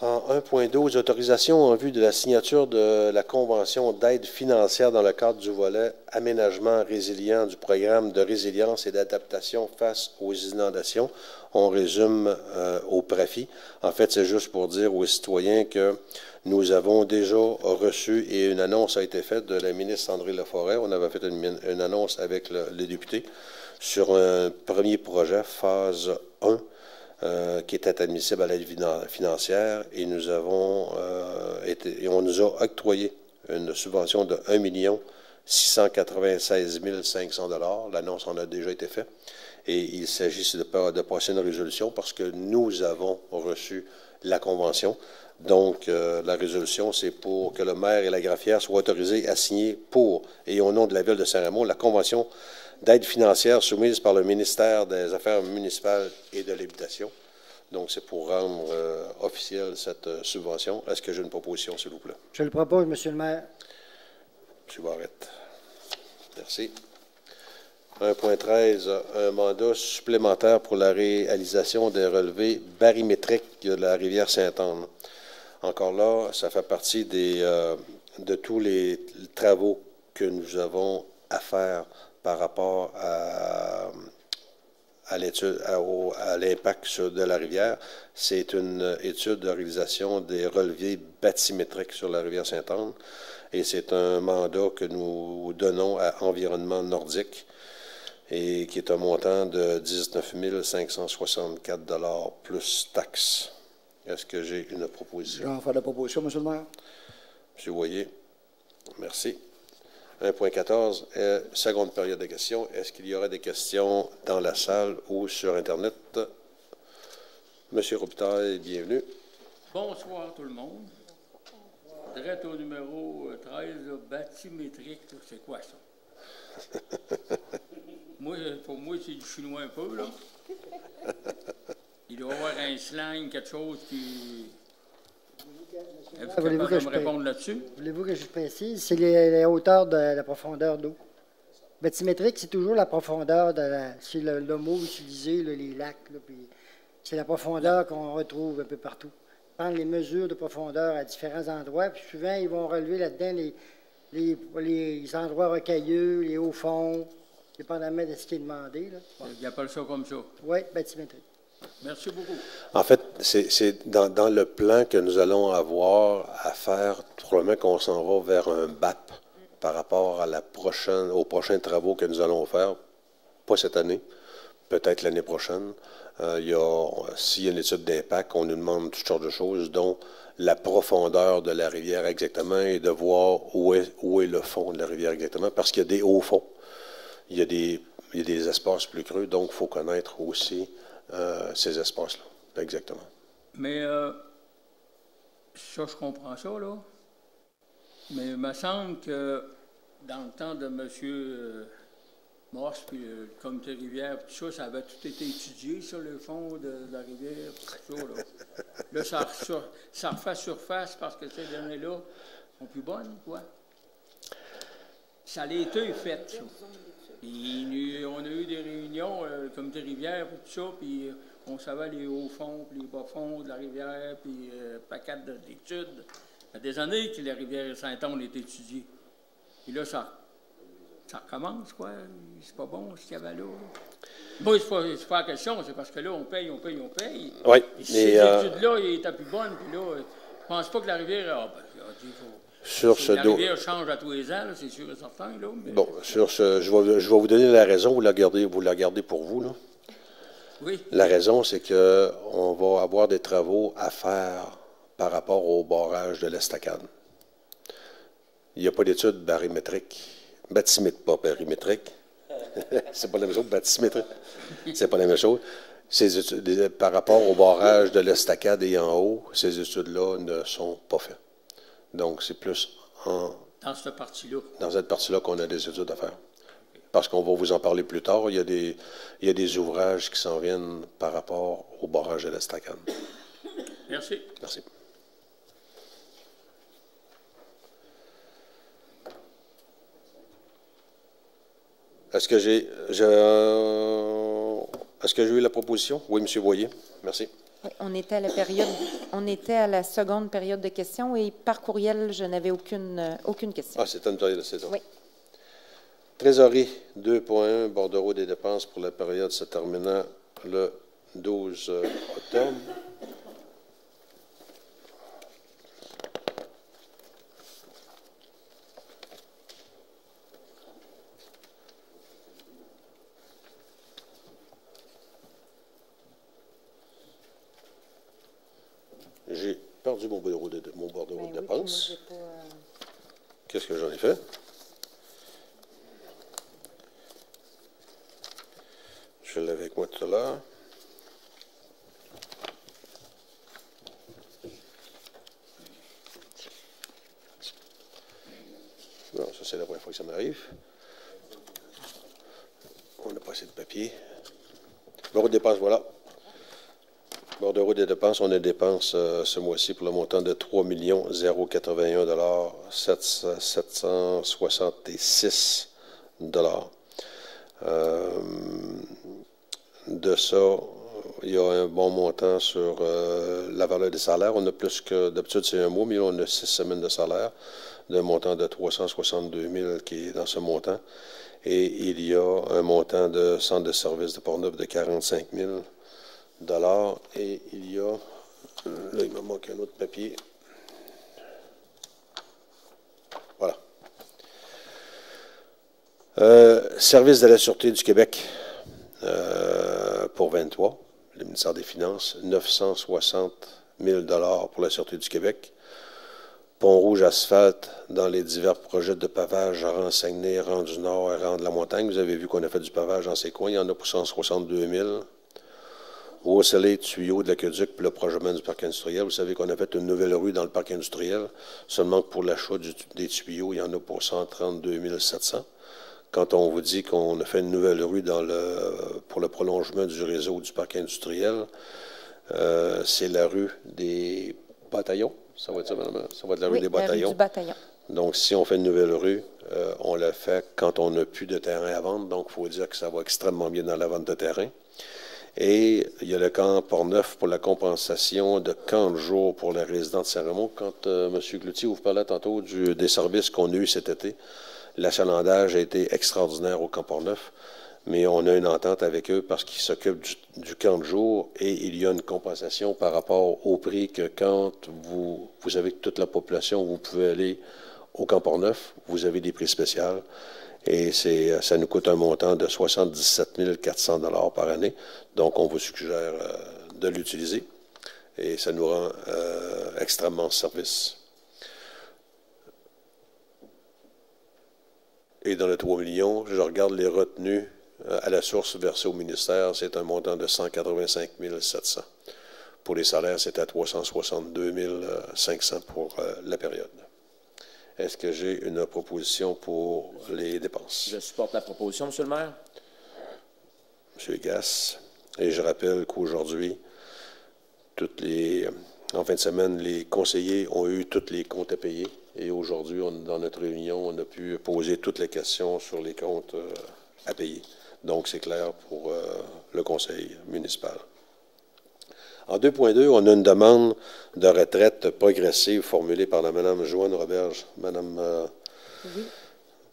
En 1.12, autorisation en vue de la signature de la convention d'aide financière dans le cadre du volet aménagement résilient du programme de résilience et d'adaptation face aux inondations. On résume au PRAFI. En fait, c'est juste pour dire aux citoyens que nous avons déjà reçu et une annonce a été faite de la ministre André Laforêt. On avait fait une annonce avec les députés sur un premier projet, phase 1, qui était admissible à l'aide financière, et nous avons on nous a octroyé une subvention de 1 696 500 $. L'annonce en a déjà été faite. Et il s'agit de passer une résolution parce que nous avons reçu la convention. Donc, la résolution, c'est pour que le maire et la greffière soient autorisés à signer pour et au nom de la Ville de Saint-Raymond la convention d'aide financière soumise par le ministère des Affaires municipales et de l'Habitation. Donc, c'est pour rendre officielle cette subvention. Est-ce que j'ai une proposition, s'il vous plaît? Je le propose, M. le maire. M. Barrette. Merci. 1.13, un mandat supplémentaire pour la réalisation des relevés barymétriques de la rivière Sainte-Anne. Encore là, ça fait partie de tous les travaux que nous avons à faire par rapport à l'impact de la rivière. C'est une étude de réalisation des relevés bathymétriques sur la rivière Sainte-Anne et c'est un mandat que nous donnons à Environnement Nordique et qui est un montant de 19 564 $ plus taxes. Est-ce que j'ai une proposition? Je vais en faire la proposition, M. le maire. M. Voyer. Merci. 1.14, seconde période de questions. Est-ce qu'il y aurait des questions dans la salle ou sur Internet? M. Robitaille, bienvenue. Bonsoir tout le monde. Direct au numéro 13, bathymétrique, c'est quoi ça? Pour moi, c'est du chinois un peu, là. Il doit y avoir un slang, quelque chose qui... Voulez-vous que je répondre là-dessus? Voulez-vous que je précise? C'est les hauteurs de la profondeur d'eau. Bathymétrique, c'est toujours la profondeur c'est le mot utilisé, là, les lacs. C'est la profondeur qu'on retrouve un peu partout. Prendre les mesures de profondeur à différents endroits, puis souvent, ils vont relever là-dedans les endroits rocailleux, les hauts fonds, dépendamment de ce qui est demandé. Bon. Ils appellent ça comme ça? Oui, bathymétrique. Merci beaucoup. En fait, c'est dans le plan que nous allons avoir à faire, probablement qu'on s'en va vers un BAP par rapport à aux prochains travaux que nous allons faire, pas cette année, peut-être l'année prochaine. S'il y a une étude d'impact, on nous demande toutes sortes de choses, dont la profondeur de la rivière exactement et de voir où est le fond de la rivière exactement, parce qu'il y a des hauts fonds, il y a des espaces plus creux, donc il faut connaître aussi ces espaces-là. Exactement. Mais ça, je comprends ça, là. Mais il me semble que dans le temps de M. Morse, puis le comité rivière, tout ça, ça avait tout été étudié sur le fond de la rivière, tout ça, là. Là, ça refait surface parce que ces données-là sont plus bonnes, quoi. Ça a été fait, ça. Puis, on a eu des réunions, le comité rivière, tout ça, puis on savait les hauts fonds, puis les bas fonds de la rivière, puis paquet d'études. Il y a des années que la rivière Saint-Onge est étudiée. Puis là, ça recommence, quoi. C'est pas bon, ce qu'il y avait là. Moi, c'est pas la question, c'est parce que là, on paye. Oui. Puis ces études-là, ils étaient plus bonnes, puis là, je pense pas que la rivière... la rivière change à tous les ans, c'est sûr et certain. Là, mais... Bon, sur ce, je vais vous donner la raison, vous la gardez pour vous, là. Oui. La raison, c'est qu'on va avoir des travaux à faire par rapport au barrage de l'Estacade. Il n'y a pas d'études bathymétriques. Pas bathymétriques. C'est pas la même chose, bathymétrique. C'est pas la même chose. Ces études, par rapport au barrage de l'Estacade et en haut, ces études-là ne sont pas faites. Donc, c'est plus dans cette partie-là. Dans cette partie-là qu'on a des études à faire. Parce qu'on va vous en parler plus tard. Il y a des ouvrages qui s'en viennent par rapport au barrage de l'Estacade. Merci. Merci. Est-ce que j'ai eu la proposition? Oui, M. Boyer. Merci. Oui, on était à la seconde période de questions et par courriel, je n'avais aucune question. Ah, c'est une période, c'est ça. Oui. Trésorerie 2.1, bordereau des dépenses pour la période se terminant le 12 octobre. J'ai perdu mon bordereau de dépenses. Qu'est-ce que j'en ai fait? Je l'avais avec moi tout à l'heure. Non, ça c'est la première fois que ça m'arrive. On n'a pas assez de papier. Bordereau de dépenses, voilà. Bordereau des dépenses, on a des dépenses ce mois-ci pour le montant de 3 081 766 De ça, il y a un bon montant sur la valeur des salaires. On a plus que d'habitude, c'est un mois, mais là, on a 6 semaines de salaire, d'un montant de 362 000 qui est dans ce montant. Et il y a un montant de centre de service de Portneuf de 45 000 et il y a, là, il me manque un autre papier. Voilà. Service de la Sûreté du Québec pour 23, le ministère des Finances, 960 000 pour la Sûreté du Québec. Pont-Rouge asphalte dans les divers projets de pavage à rang Saguenay, rang du Nord et rang de la Montagne. Vous avez vu qu'on a fait du pavage dans ces coins. Il y en a pour 162 000. Au soleil, tuyau de l'aqueduc pour le projet du parc industriel. Vous savez qu'on a fait une nouvelle rue dans le parc industriel. Seulement que pour l'achat des tuyaux, il y en a pour 132 700. Quand on vous dit qu'on a fait une nouvelle rue pour le prolongement du réseau du parc industriel, c'est la rue des bataillons. Ça va être ça, madame? Ça va être la rue des bataillons. La rue du bataillon. Donc, si on fait une nouvelle rue, on la fait quand on n'a plus de terrain à vendre. Donc, il faut dire que ça va extrêmement bien dans la vente de terrain. Et il y a le camp Portneuf pour la compensation de camp de jour pour les résidents de Saint-Raymond. Quand M. Cloutier vous parlait tantôt des services qu'on a eus cet été, l'achalandage a été extraordinaire au camp Portneuf, mais on a une entente avec eux parce qu'ils s'occupent du camp de jour et il y a une compensation par rapport au prix que quand vous avez toute la population, vous pouvez aller au camp Portneuf, vous avez des prix spéciaux. Et ça nous coûte un montant de 77 400 $ par année. Donc, on vous suggère de l'utiliser. Et ça nous rend extrêmement service. Et dans le 3 millions, je regarde les retenues à la source versée au ministère, c'est un montant de 185 700. Pour les salaires, c'est à 362 500 pour la période. Est-ce que j'ai une proposition pour les dépenses? Je supporte la proposition, M. le maire. M. Gasse. Et je rappelle qu'aujourd'hui, en fin de semaine, les conseillers ont eu tous les comptes à payer. Et aujourd'hui, dans notre réunion, on a pu poser toutes les questions sur les comptes à payer. Donc, c'est clair pour le conseil municipal. En 2.2, on a une demande de retraite progressive formulée par la Mme Joanne Roberge. Mme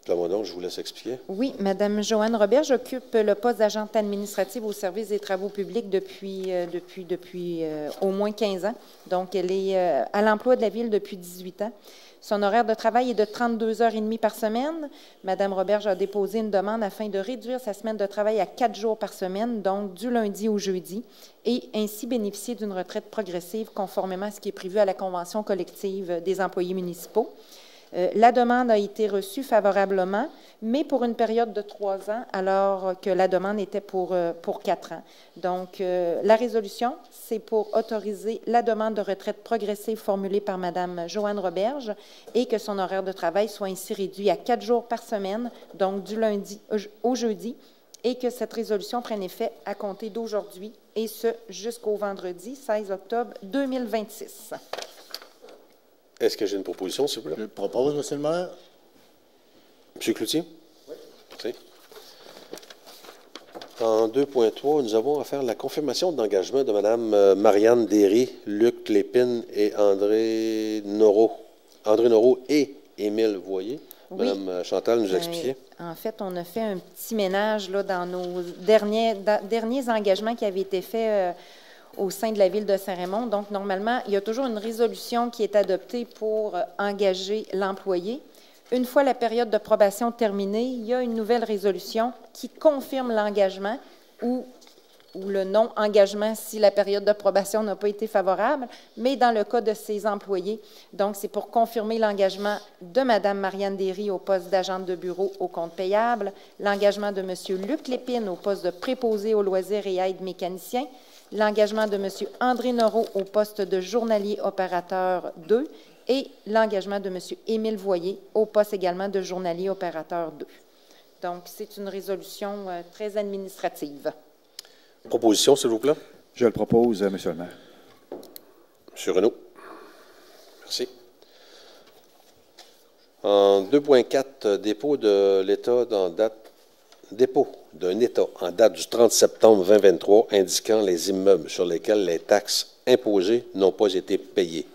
Plamondon, je vous laisse expliquer. Oui, Mme Joanne Roberge occupe le poste d'agente administrative au service des travaux publics depuis au moins 15 ans. Donc, elle est à l'emploi de la Ville depuis 18 ans. Son horaire de travail est de 32h30 par semaine. Mme Roberge a déposé une demande afin de réduire sa semaine de travail à 4 jours par semaine, donc du lundi au jeudi, et ainsi bénéficier d'une retraite progressive conformément à ce qui est prévu à la Convention collective des employés municipaux. La demande a été reçue favorablement, mais pour une période de 3 ans, alors que la demande était pour 4 ans. Donc, la résolution, c'est pour autoriser la demande de retraite progressive formulée par Mme Joanne Roberge et que son horaire de travail soit ainsi réduit à 4 jours par semaine, donc du lundi au jeudi, et que cette résolution prenne effet à compter d'aujourd'hui, et ce, jusqu'au vendredi 16 octobre 2026. Est-ce que j'ai une proposition, s'il vous plaît? Je propose, M. le maire. M. Cloutier? Oui. Merci. En 2.3, nous avons à faire la confirmation d'engagement de Mme Marianne Derry, Luc Lépine et André Noro et Émile Voyer. Oui. Mme Chantal nous a expliqué. En fait, on a fait un petit ménage là, dans nos derniers engagements qui avaient été faits au sein de la Ville de Saint-Raymond. Donc, normalement, il y a toujours une résolution qui est adoptée pour engager l'employé. Une fois la période de probation terminée, il y a une nouvelle résolution qui confirme l'engagement ou le non-engagement si la période de probation n'a pas été favorable, mais dans le cas de ces employés, donc c'est pour confirmer l'engagement de Mme Marianne Derry au poste d'agente de bureau au compte payable, l'engagement de M. Luc Lépine au poste de préposé aux loisirs et aide mécanicien, l'engagement de M. André Noro au poste de journalier opérateur 2 et l'engagement de M. Émile Voyer au poste également de journalier opérateur 2. Donc, c'est une résolution très administrative. Proposition, s'il vous plaît. Je le propose, M. le maire. M. Renaud. Merci. En 2.4, dépôt d'un État en date du 30 septembre 2023 indiquant les immeubles sur lesquels les taxes imposées n'ont pas été payées,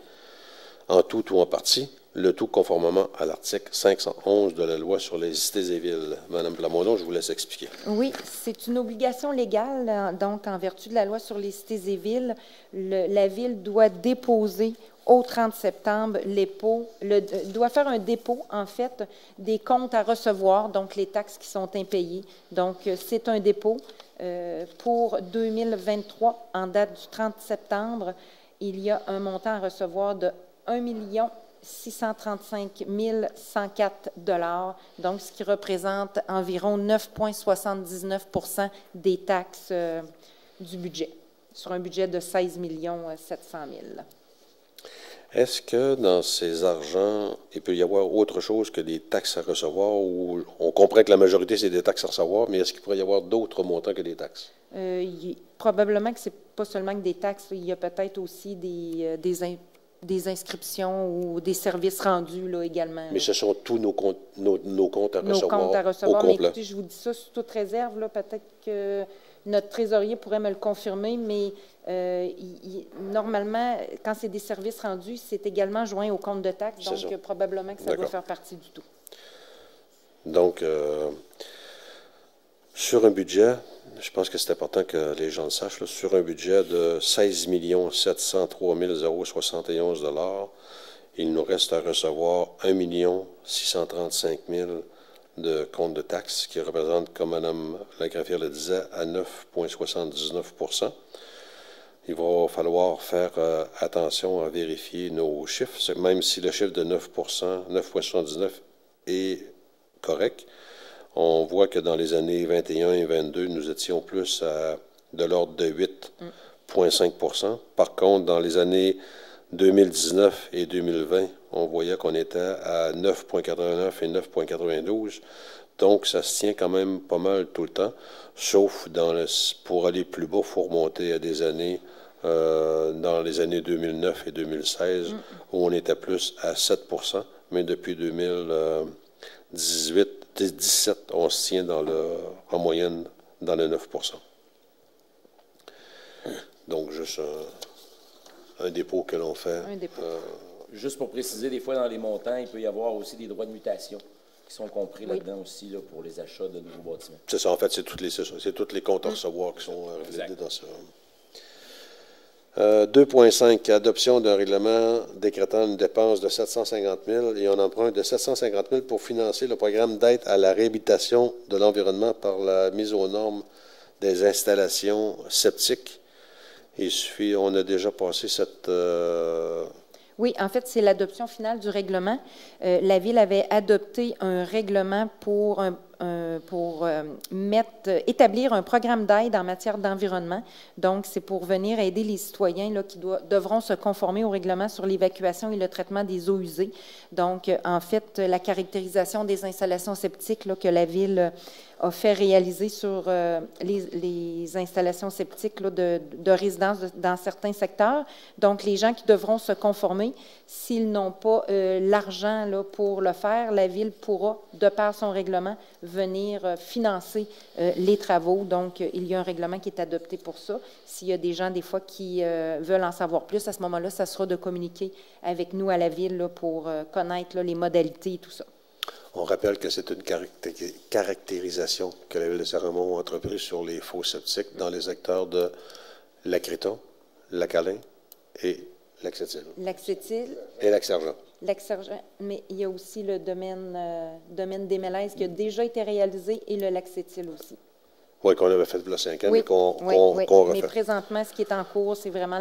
en tout ou en partie, le tout conformément à l'article 511 de la loi sur les cités et villes. Mme Plamondon, je vous laisse expliquer. Oui, c'est une obligation légale. Donc, en vertu de la loi sur les cités et villes, la Ville doit déposer au 30 septembre doit faire un dépôt, en fait, des comptes à recevoir, donc les taxes qui sont impayées. Donc, c'est un dépôt. Pour 2023, en date du 30 septembre, il y a un montant à recevoir de 1 635 104 $, donc ce qui représente environ 9,79 % des taxes du budget, sur un budget de 16 700 000 $. Est-ce que dans ces argents, il peut y avoir autre chose que des taxes à recevoir, ou on comprend que la majorité, c'est des taxes à recevoir, mais est-ce qu'il pourrait y avoir d'autres montants que des taxes? Probablement que ce n'est pas seulement que des taxes, il y a peut-être aussi des inscriptions ou des services rendus là, également. Mais ce sont tous nos comptes à recevoir. Nos comptes à recevoir. Au mais complet. écoutez, je vous dis ça sous toute réserve. Peut-être que notre trésorier pourrait me le confirmer, mais normalement, quand c'est des services rendus, c'est également joint au compte de taxes. Donc, probablement que ça doit faire partie du tout. Donc, sur un budget, je pense que c'est important que les gens le sachent, là, sur un budget de 16 703 071 $, il nous reste à recevoir 1 635 000 de compte de taxes, qui représente, comme Mme la greffière le disait, à 9,79 %. Il va falloir faire attention à vérifier nos chiffres, même si le chiffre de 9,79 % est correct. on voit que dans les années 21 et 22, nous étions plus de l'ordre de 8,5 %. Par contre, dans les années 2019 et 2020, on voyait qu'on était à 9,89 et 9,92. Donc, ça se tient quand même pas mal tout le temps, sauf pour aller plus bas, il faut remonter à des années, dans les années 2009 et 2016, où on était plus à 7 %, mais depuis 2017, on se tient en moyenne dans le 9 %. Donc, juste un dépôt que l'on fait. Un dépôt. Juste pour préciser, des fois, dans les montants, il peut y avoir aussi des droits de mutation qui sont compris là-dedans aussi là, pour les achats de nouveaux bâtiments. C'est ça, en fait, c'est tous les comptes à recevoir qui sont relevés dans ça. 2,5, adoption d'un règlement décrétant une dépense de 750 000 et un emprunt de 750 000 pour financer le programme d'aide à la réhabilitation de l'environnement par la mise aux normes des installations septiques. Il suffit, on a déjà passé cette... Oui, en fait, c'est l'adoption finale du règlement. La Ville avait adopté un règlement pour établir un programme d'aide en matière d'environnement. Donc, c'est pour venir aider les citoyens là, qui devront se conformer au règlement sur l'évacuation et le traitement des eaux usées. Donc, en fait, la caractérisation des installations septiques là, que la Ville a fait réaliser sur les installations septiques là, de résidence dans certains secteurs. Donc, les gens qui devront se conformer, s'ils n'ont pas l'argent là, pour le faire, la Ville pourra, de par son règlement, venir financer les travaux. Donc, il y a un règlement qui est adopté pour ça. S'il y a des gens, des fois, qui veulent en savoir plus, à ce moment-là, ça sera de communiquer avec nous à la Ville là, pour connaître là, les modalités et tout ça. On rappelle que c'est une caractérisation que la Ville de Saint-Raymond a entreprise sur les fosses septiques dans les secteurs de Lac-Réton, Lac-Alain et Lac-Sept-Îles. Lac-Sept-Îles. Et Lac-Sergent. Lac-Sergent, mais il y a aussi le domaine des Mélèzes qui a déjà été réalisé et le Lac-Sept-Îles aussi. Oui, qu'on avait fait il y a 5 ans, oui, mais qu'on Mais refait. présentement, ce qui est en cours, c'est vraiment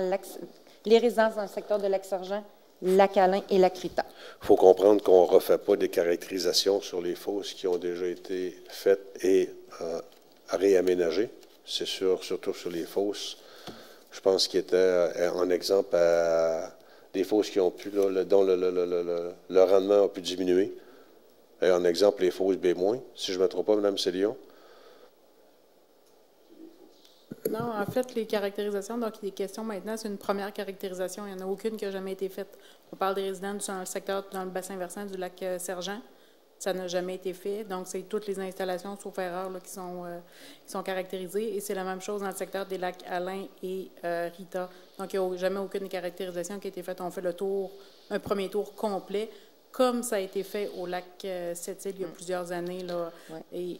les résidences dans le secteur de Lac-Sergent, Lac-Alain et Lac-Rita. Il faut comprendre qu'on ne refait pas des caractérisations sur les fosses qui ont déjà été faites et réaménagées. C'est sûr, surtout sur les fosses. Je pense qu'il était en exemple à des fosses qui ont pu, là, dont le rendement a pu diminuer. Et en exemple, les fosses B-, si je ne me trompe pas, Mme Célion. Non, en fait, les caractérisations, donc il est question maintenant, c'est une première caractérisation. Il n'y en a aucune qui n'a jamais été faite. On parle des résidents dans le secteur, dans le bassin versant du lac Sergent. Ça n'a jamais été fait. Donc, c'est toutes les installations, sauf erreur, là, qui sont caractérisées. Et c'est la même chose dans le secteur des lacs Alain et Rita. Donc, il n'y a jamais aucune caractérisation qui a été faite. On fait le tour, un premier tour complet, comme ça a été fait au lac Sept-Îles il y a plusieurs années, là, et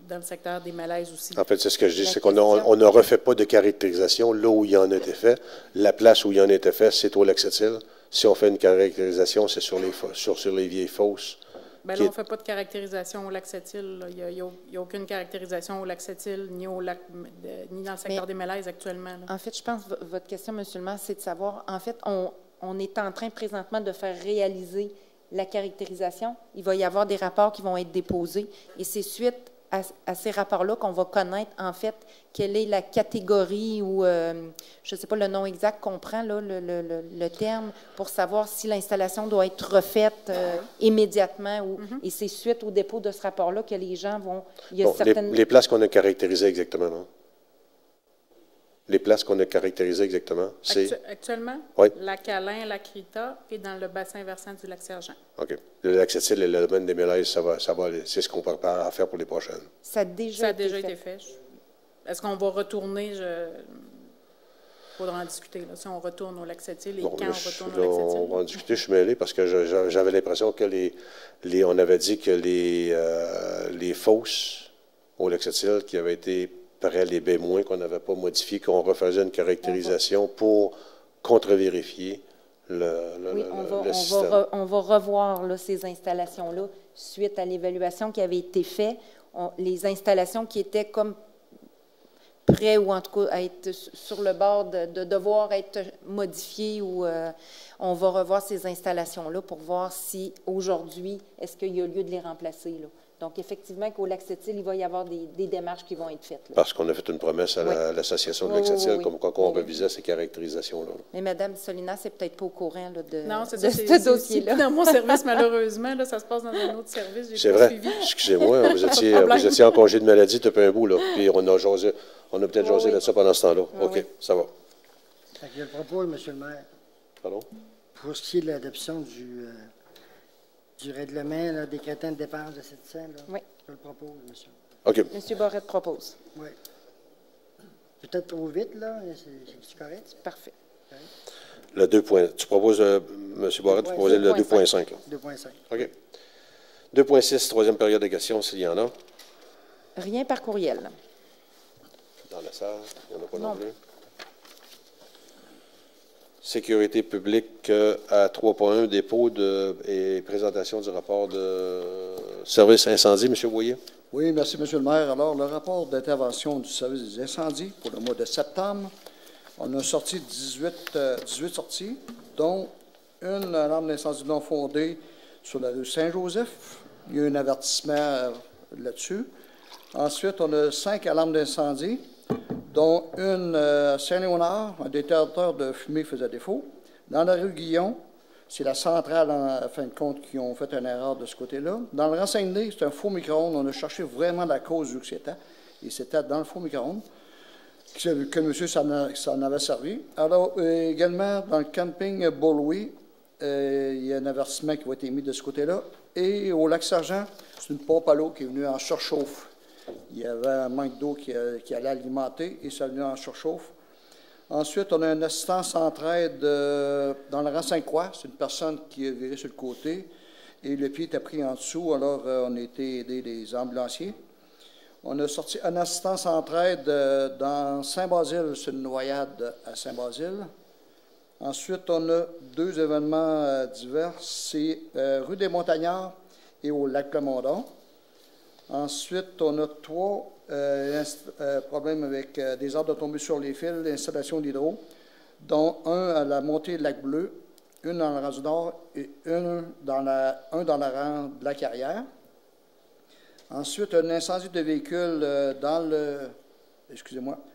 dans le secteur des Mélèzes aussi. En fait, c'est ce que je dis, c'est qu'on ne refait pas de caractérisation là où il y en a été fait. La place où il y en a été fait, c'est au lac Sept-Îles. Si on fait une caractérisation, c'est sur les vieilles fosses. Bien là, on ne fait pas de caractérisation au lac Sept-Îles. Il n'y a aucune caractérisation au lac Sept-Îles, ni dans le secteur des Mélèzes actuellement. Là. En fait, je pense que votre question, M. le maire, c'est de savoir, en fait, on est en train présentement de faire réaliser la caractérisation. Il va y avoir des rapports qui vont être déposés et c'est suite à ces rapports-là qu'on va connaître, en fait, quelle est la catégorie ou, je ne sais pas le nom exact qu'on prend, là, le terme, pour savoir si l'installation doit être refaite immédiatement. Et c'est suite au dépôt de ce rapport-là que les gens vont... Il y a certaines... les places qu'on a caractérisées exactement, non? Les places qu'on a caractérisées exactement, c'est... Actuellement, oui. Lac-Alain, Lac-Rita et dans le bassin versant du lac Sergent. OK. Le lac Sept-Îles et le domaine des Mélèzes, ça va aller. C'est ce qu'on prépare à faire pour les prochaines. Ça a déjà été fait. Est-ce qu'on va retourner? Il faudra en discuter. Là, si on retourne au lac Sept-Îles et quand on retourne au lac Sept-Îles. On va en discuter. Je suis mêlé parce que j'avais l'impression que on avait dit que les fosses au lac Sept-Îles qui avaient été près les B-, qu'on n'avait pas modifié, qu'on refaisait une caractérisation pour contre-vérifier le système. On va revoir là, ces installations-là suite à l'évaluation qui avait été faite. Les installations qui étaient comme prêts ou en tout cas à être sur le bord de devoir être modifiées ou on va revoir ces installations-là pour voir si aujourd'hui, est-ce qu'il y a lieu de les remplacer là. Donc, effectivement, qu'au Lac-Sept-Îles, il va y avoir des démarches qui vont être faites. Là. Parce qu'on a fait une promesse à l'association de Lac-Sept-Îles, comme quoi on revisait ces caractérisations-là. Mais Mme Solina, c'est peut-être pas au courant là, de, non, de ce dossier-là. Dans mon service, malheureusement, là, ça se passe dans un autre service. C'est vrai. Excusez-moi, vous étiez en congé de maladie depuis un bout, là. Puis on a peut-être jasé là-dessus pendant ce temps-là. OK, ça va. Je le propose, M. le maire. Pardon? Pour ce qui est de l'adoption du règlement là, décrétant de dépenses de cette scène, oui. Je le propose, monsieur. OK. M. Barrette propose. Oui. Peut-être trop vite, là. C'est correct? C'est parfait. Okay. Le 2 points. Tu proposes, M. Barrette, tu proposes le 2.5. 2.5. OK. 2.6, troisième période de questions, s'il y en a. Rien par courriel. Dans la salle, il n'y en a pas non plus. Sécurité publique à 3.1, dépôt et présentation du rapport de service incendie. M. Boyer. Oui, merci, M. le maire. Alors, le rapport d'intervention du service des incendies pour le mois de septembre, on a sorti 18 sorties, dont une alarme d'incendie non fondée sur la rue Saint-Joseph. Il y a eu un avertissement là-dessus. Ensuite, on a 5 alarmes d'incendie, dont une à Saint-Léonard, un détecteur de fumée faisait défaut. Dans la rue Guillon, c'est la centrale, en fin de compte, qui ont fait une erreur de ce côté-là. Dans le renseigné, c'est un faux micro-ondes. On a cherché vraiment la cause du que c'était. Et c'était dans le faux micro-ondes que monsieur s'en avait servi. Alors, également, dans le camping Beaulouis, il y a un avertissement qui va être émis de ce côté-là. Et au Lac-Sergent, c'est une pompe à l'eau qui est venue en surchauffe. Il y avait un manque d'eau qui allait alimenter et ça est venu en surchauffe. Ensuite, on a une assistance entraide dans le rang Sainte-Croix. C'est une personne qui est virée sur le côté et le pied était pris en dessous. Alors, on a été aider les ambulanciers. On a sorti une assistance entraide dans Saint-Basile. C'est une noyade à Saint-Basile. Ensuite, on a 2 événements divers. C'est rue des Montagnards et au Lac-Plamondon. Ensuite, on a 3 problèmes avec des arbres de tomber sur les fils, l'installation d'hydro, dont un à la montée de Lac-Bleu, une dans le rang du Nord et un dans la rang de la Carrière. Ensuite, un incendie de véhicule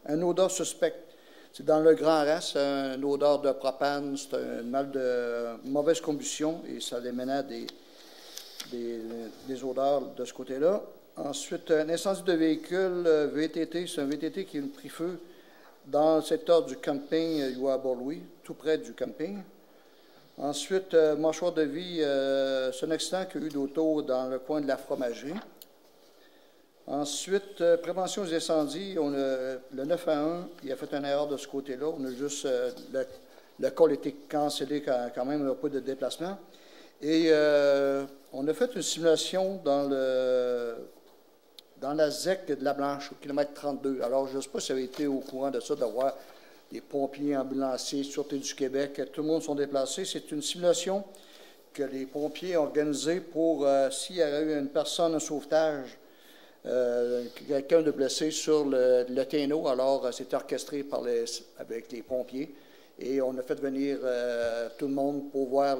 un odeur suspecte. C'est dans le Grand Ras, une odeur de propane, c'est un mal de mauvaise combustion et ça émanait des odeurs de ce côté-là. Ensuite, un incendie de véhicule VTT, c'est un VTT qui a pris feu dans le secteur du camping Youa-Beaulouis, tout près du camping. Ensuite, mâchoire de vie, c'est un accident qu'il y a eu d'auto dans le coin de la fromagerie. Ensuite, prévention des incendies, on a, le 911, il a fait une erreur de ce côté-là. On a juste, le call a été cancellé quand même, il n'y a pas de déplacement. Et on a fait une simulation dans la ZEC de la Blanche, au kilomètre 32. Alors, je ne sais pas si vous avez été au courant de ça, d'avoir des pompiers, ambulanciers, Sûreté du Québec, tout le monde sont déplacés. C'est une simulation que les pompiers ont organisée pour, s'il y avait eu une personne en sauvetage, quelqu'un de blessé sur le Téno, alors c'est orchestré avec les pompiers. Et on a fait venir tout le monde pour voir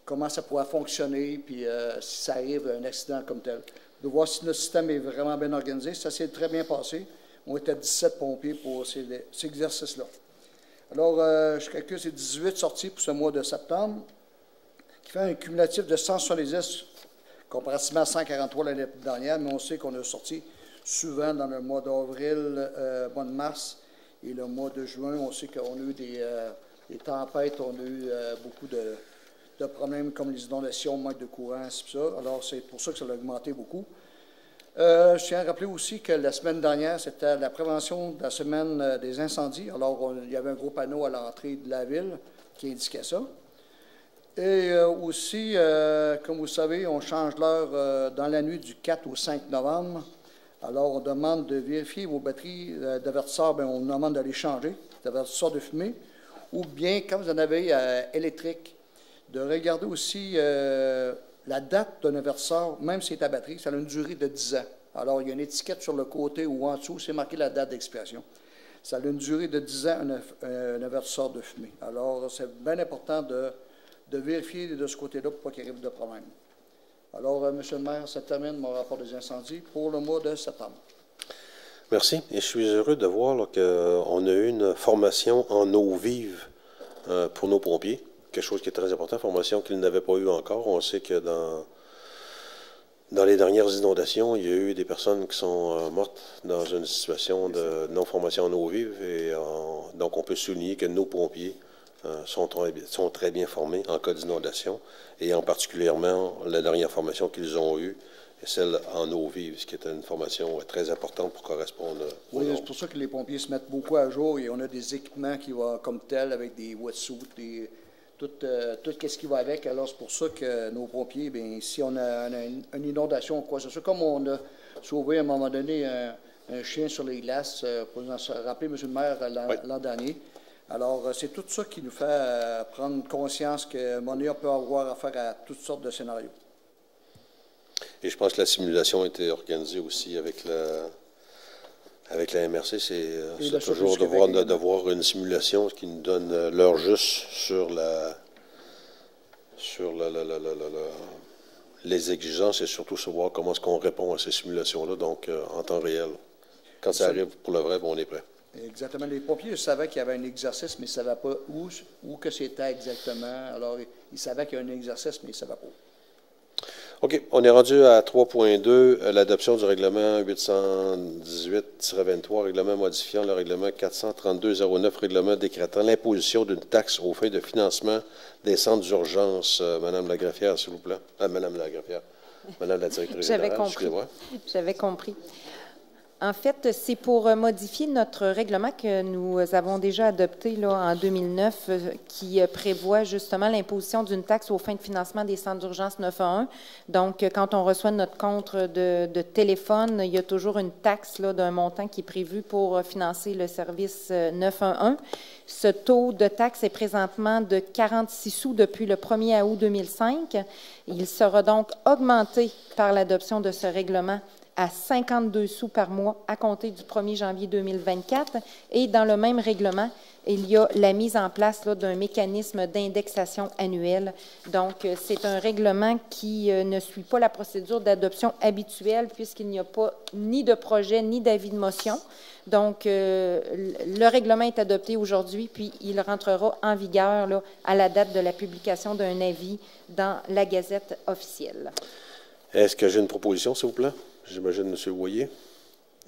comment ça pourrait fonctionner, puis si ça arrive, un accident comme tel. De voir si notre système est vraiment bien organisé. Ça s'est très bien passé. On était 17 pompiers pour cet exercice-là. Alors, je calcule, c'est 18 sorties pour ce mois de septembre, qui fait un cumulatif de 170, comparativement à 143 l'année dernière, mais on sait qu'on a sorti souvent dans le mois d'avril, mois de mars et le mois de juin. On sait qu'on a eu des tempêtes, on a eu beaucoup de problèmes comme les inondations, manque de courant, c'est ça. Alors, c'est pour ça que ça a augmenté beaucoup. Je tiens à rappeler aussi que la semaine dernière, c'était la prévention de la semaine des incendies. Alors, il y avait un gros panneau à l'entrée de la ville qui indiquait ça. Et aussi, comme vous savez, on change l'heure dans la nuit du 4 au 5 novembre. Alors, on demande de vérifier vos batteries d'avertisseurs. Bien, on demande d'aller changer d'avertisseurs de fumée. Ou bien, quand vous en avez électrique, de regarder aussi la date d'un avertisseur, même si c'est à batterie, ça a une durée de 10 ans. Alors, il y a une étiquette sur le côté ou en dessous, c'est marqué la date d'expiration. Ça a une durée de 10 ans, un avertisseur de fumée. Alors, c'est bien important de vérifier de ce côté-là pour pas qu'il arrive de problème. Alors, Monsieur le maire, ça termine mon rapport des incendies pour le mois de septembre. Merci. Et je suis heureux de voir qu'on a eu une formation en eau vive pour nos pompiers. Quelque chose qui est très important, formation qu'ils n'avaient pas eu encore. On sait que dans les dernières inondations, il y a eu des personnes qui sont mortes dans une situation de non-formation en eau vive. Et donc, on peut souligner que nos pompiers sont très bien formés en cas d'inondation. Et en particulièrement, la dernière formation qu'ils ont eue, celle en eau vive, ce qui est une formation très importante pour correspondre. Oui, c'est pour ça que les pompiers se mettent beaucoup à jour et on a des équipements qui vont comme tel avec des wetsuits, tout ce qui va avec. Alors, c'est pour ça que nos pompiers, bien, si on a une inondation ou quoi, c'est ça, comme on a sauvé à un moment donné un chien sur les glaces, pour nous en rappeler, M. le maire, l'an dernier. Alors, c'est tout ça qui nous fait prendre conscience que Montréal peut avoir affaire à toutes sortes de scénarios. Et je pense que la simulation a été organisée aussi avec la MRC. C'est toujours de voir une simulation qui nous donne l'heure juste sur les exigences et surtout savoir comment est-ce qu'on répond à ces simulations-là, donc en temps réel. Quand ça arrive pour le vrai, on est prêt. Exactement. Les pompiers savaient qu'il y avait un exercice, mais ils ne savaient pas où que c'était exactement. Alors, ils savaient qu'il y avait un exercice, mais ils ne savaient pas. OK. On est rendu à 3.2, l'adoption du règlement 818-23, règlement modifiant le règlement 432-09, règlement décrétant l'imposition d'une taxe aux fins de financement des centres d'urgence. Madame la greffière, s'il vous plaît. Madame la greffière. Madame la directrice générale. J'avais compris. En fait, c'est pour modifier notre règlement que nous avons déjà adopté là, en 2009 qui prévoit justement l'imposition d'une taxe aux fins de financement des centres d'urgence 911. Donc, quand on reçoit notre compte de téléphone, il y a toujours une taxe là, d'un montant qui est prévu pour financer le service 911. Ce taux de taxe est présentement de 46 sous depuis le 1er août 2005. Il sera donc augmenté par l'adoption de ce règlement à 52 sous par mois à compter du 1er janvier 2024. Et dans le même règlement, il y a la mise en place d'un mécanisme d'indexation annuelle. Donc, c'est un règlement qui ne suit pas la procédure d'adoption habituelle puisqu'il n'y a pas ni de projet ni d'avis de motion. Donc, le règlement est adopté aujourd'hui, puis il rentrera en vigueur là, à la date de la publication d'un avis dans la Gazette officielle. Est-ce que j'ai une proposition, s'il vous plaît? J'imagine, M. Boyer.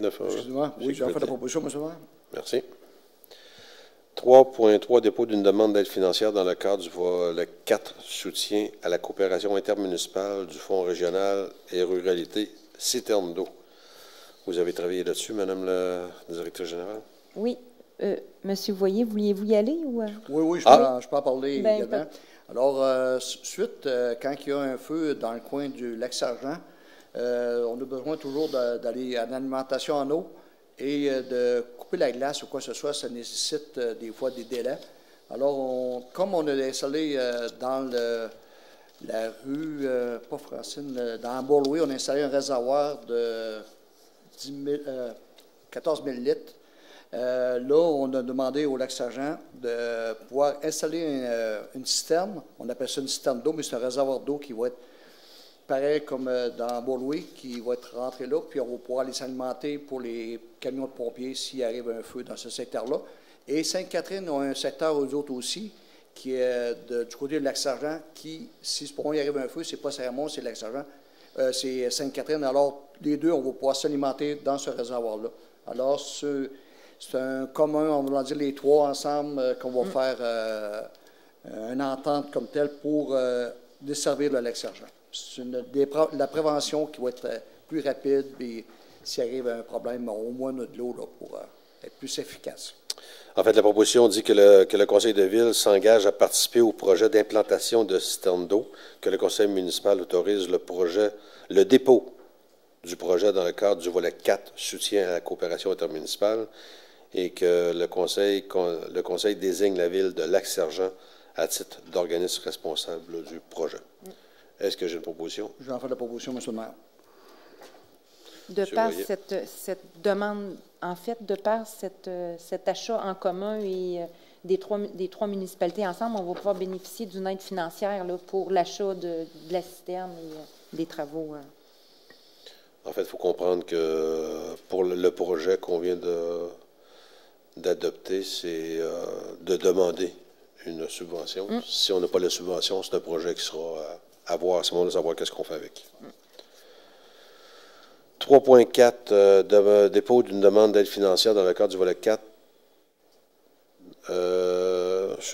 Excusez-moi, oui, j'ai fait la proposition, M. le maire. Merci. 3.3, dépôt d'une demande d'aide financière dans le cadre du volet 4, soutien à la coopération intermunicipale du Fonds régional et ruralité, citerne d'eau. Vous avez travaillé là-dessus, Madame la directrice générale? Oui. Monsieur Boyer, vouliez-vous y aller? Ou... Oui, je peux en parler également. Alors, suite, quand il y a un feu dans le coin du Lac-Sargent, on a besoin toujours d'aller à l'alimentation en eau et de couper la glace ou quoi que ce soit, ça nécessite des fois des délais. Alors, comme on a installé dans la rue, pas Francine, dans Beaulouis, on a installé un réservoir de 14 000 litres. Là, on a demandé au Lac-Sargent de pouvoir installer une citerne. On appelle ça une citerne d'eau, mais c'est un réservoir d'eau qui va être pareil comme dans Beaulouis, qui va être rentré là, puis on va pouvoir les alimenter pour les camions de pompiers s'il arrive un feu dans ce secteur-là. Et Sainte-Catherine a un secteur, eux autres aussi, qui est du côté de Lac-Sargent, qui, si pour moi il arrive un feu, c'est pas Saint-Raymond, c'est Lac-Sargent, c'est Sainte-Catherine. Alors, les deux, on va pouvoir s'alimenter dans ce réservoir-là. Alors, c'est un commun, on va dire les trois ensemble, qu'on va faire une entente comme telle pour desservir le Lac-Sargent. C'est la prévention qui va être plus rapide, et s'il arrive un problème, au moins on a de l'eau là, pour être plus efficace. En fait, la proposition dit que le conseil de ville s'engage à participer au projet d'implantation de citernes d'eau, que le conseil municipal autorise le dépôt du projet dans le cadre du volet 4, soutien à la coopération intermunicipale, et que le conseil désigne la ville de Lac-Sargent à titre d'organisme responsable du projet. Est-ce que j'ai une proposition? J'en fais la proposition, M. le maire. De par cette demande, en fait, de par cet achat en commun et des trois municipalités ensemble, on va pouvoir bénéficier d'une aide financière là, pour l'achat de la citerne et des travaux. En fait, il faut comprendre que pour le projet qu'on vient d'adopter, c'est de demander une subvention. Si on n'a pas la subvention, c'est un projet qui sera à voir à ce moment de savoir qu'est-ce qu'on fait avec. 3.4, dépôt d'une demande d'aide financière dans le cadre du volet 4.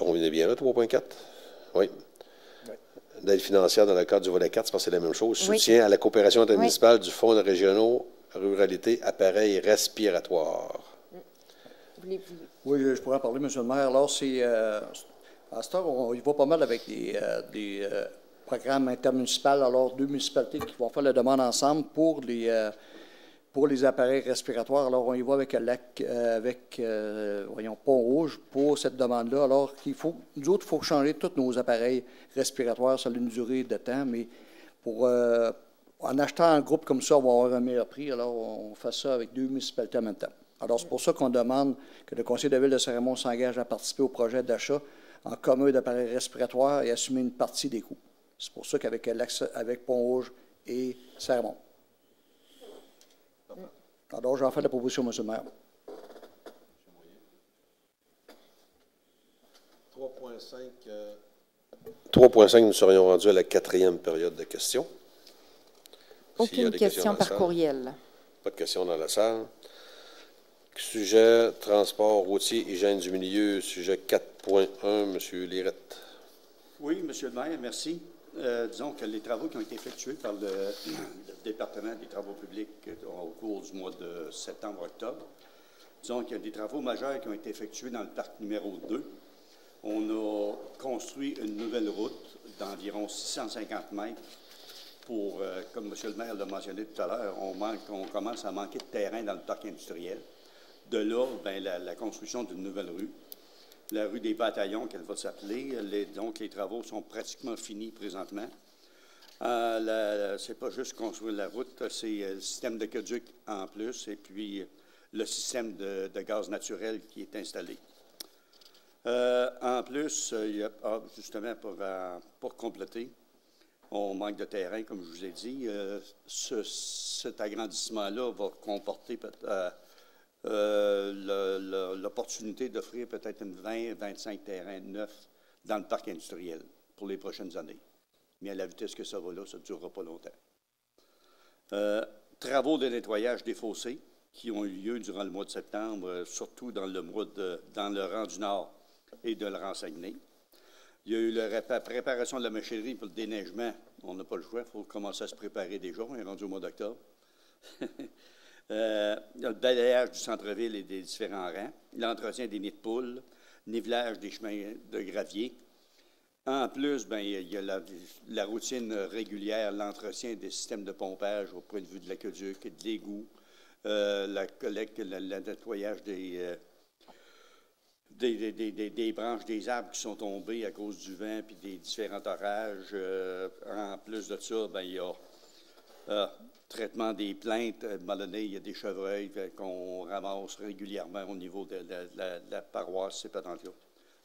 On est bien là, 3.4? Oui. D'aide financière dans le cadre du volet 4, c'est parce que c'est la même chose. Oui. Soutien à la coopération intermunicipale du Fonds régionaux, ruralité, appareils respiratoires. Oui, je pourrais en parler, M. le maire. Alors, c'est, à cette heure, on y va pas mal avec des programmes intermunicipaux. Alors, 2 municipalités qui vont faire la demande ensemble pour les appareils respiratoires. Alors, on y va avec Pont-Rouge pour cette demande-là. Alors, nous autres, il faut changer tous nos appareils respiratoires. Ça a une durée de temps, mais en achetant un groupe comme ça, on va avoir un meilleur prix. Alors, on fait ça avec 2 municipalités en même temps. Alors, c'est pour ça qu'on demande que le Conseil de ville de Saint-Raymond s'engage à participer au projet d'achat en commun d'appareils respiratoires et assumer une partie des coûts. C'est pour ça qu'avec Pont-Rouge et Saint-Raymond. Alors, j'en fais la proposition, M. le maire. 3.5, nous serions rendus à la 4e période de questions. Aucune question par courriel. Pas de questions dans la salle. Sujet transport routier, hygiène du milieu, sujet 4.1, M. Lirette. Oui, M. le maire, merci. Disons que les travaux qui ont été effectués par le département des travaux publics au cours du mois de septembre-octobre, disons qu'il y a des travaux majeurs qui ont été effectués dans le parc numéro 2. On a construit une nouvelle route d'environ 650 mètres pour, comme M. le maire l'a mentionné tout à l'heure, on commence à manquer de terrain dans le parc industriel. De là, bien, la construction d'une nouvelle rue. La rue des Bataillons, qu'elle va s'appeler. Donc, les travaux sont pratiquement finis présentement. C'est pas juste construire la route, c'est le système d'aqueduc en plus et puis le système de gaz naturel qui est installé. En plus, justement, pour compléter, on manque de terrain, comme je vous ai dit. Cet agrandissement-là va comporter l'opportunité d'offrir peut-être une 20-25 terrains neufs dans le parc industriel pour les prochaines années. Mais à la vitesse que ça va là, ça ne durera pas longtemps. Travaux de nettoyage des fossés qui ont eu lieu durant le mois de septembre, surtout dans le rang du Nord et de le renseigner. Il y a eu la préparation de la machinerie pour le déneigement. On n'a pas le choix, il faut commencer à se préparer déjà. On est rendu au mois d'octobre. Le balayage du centre-ville et des différents rangs, l'entretien des nids de poules, nivelage des chemins de gravier. En plus, bien, il y a la routine régulière, l'entretien des systèmes de pompage au point de vue de l'aqueduc et de l'égout, la collecte, le nettoyage des branches des arbres qui sont tombées à cause du vent et des différents orages. En plus de ça, bien, il y a traitement des plaintes. À un moment donné, il y a des chevreuils qu'on ramasse régulièrement au niveau de la paroisse Septentrion.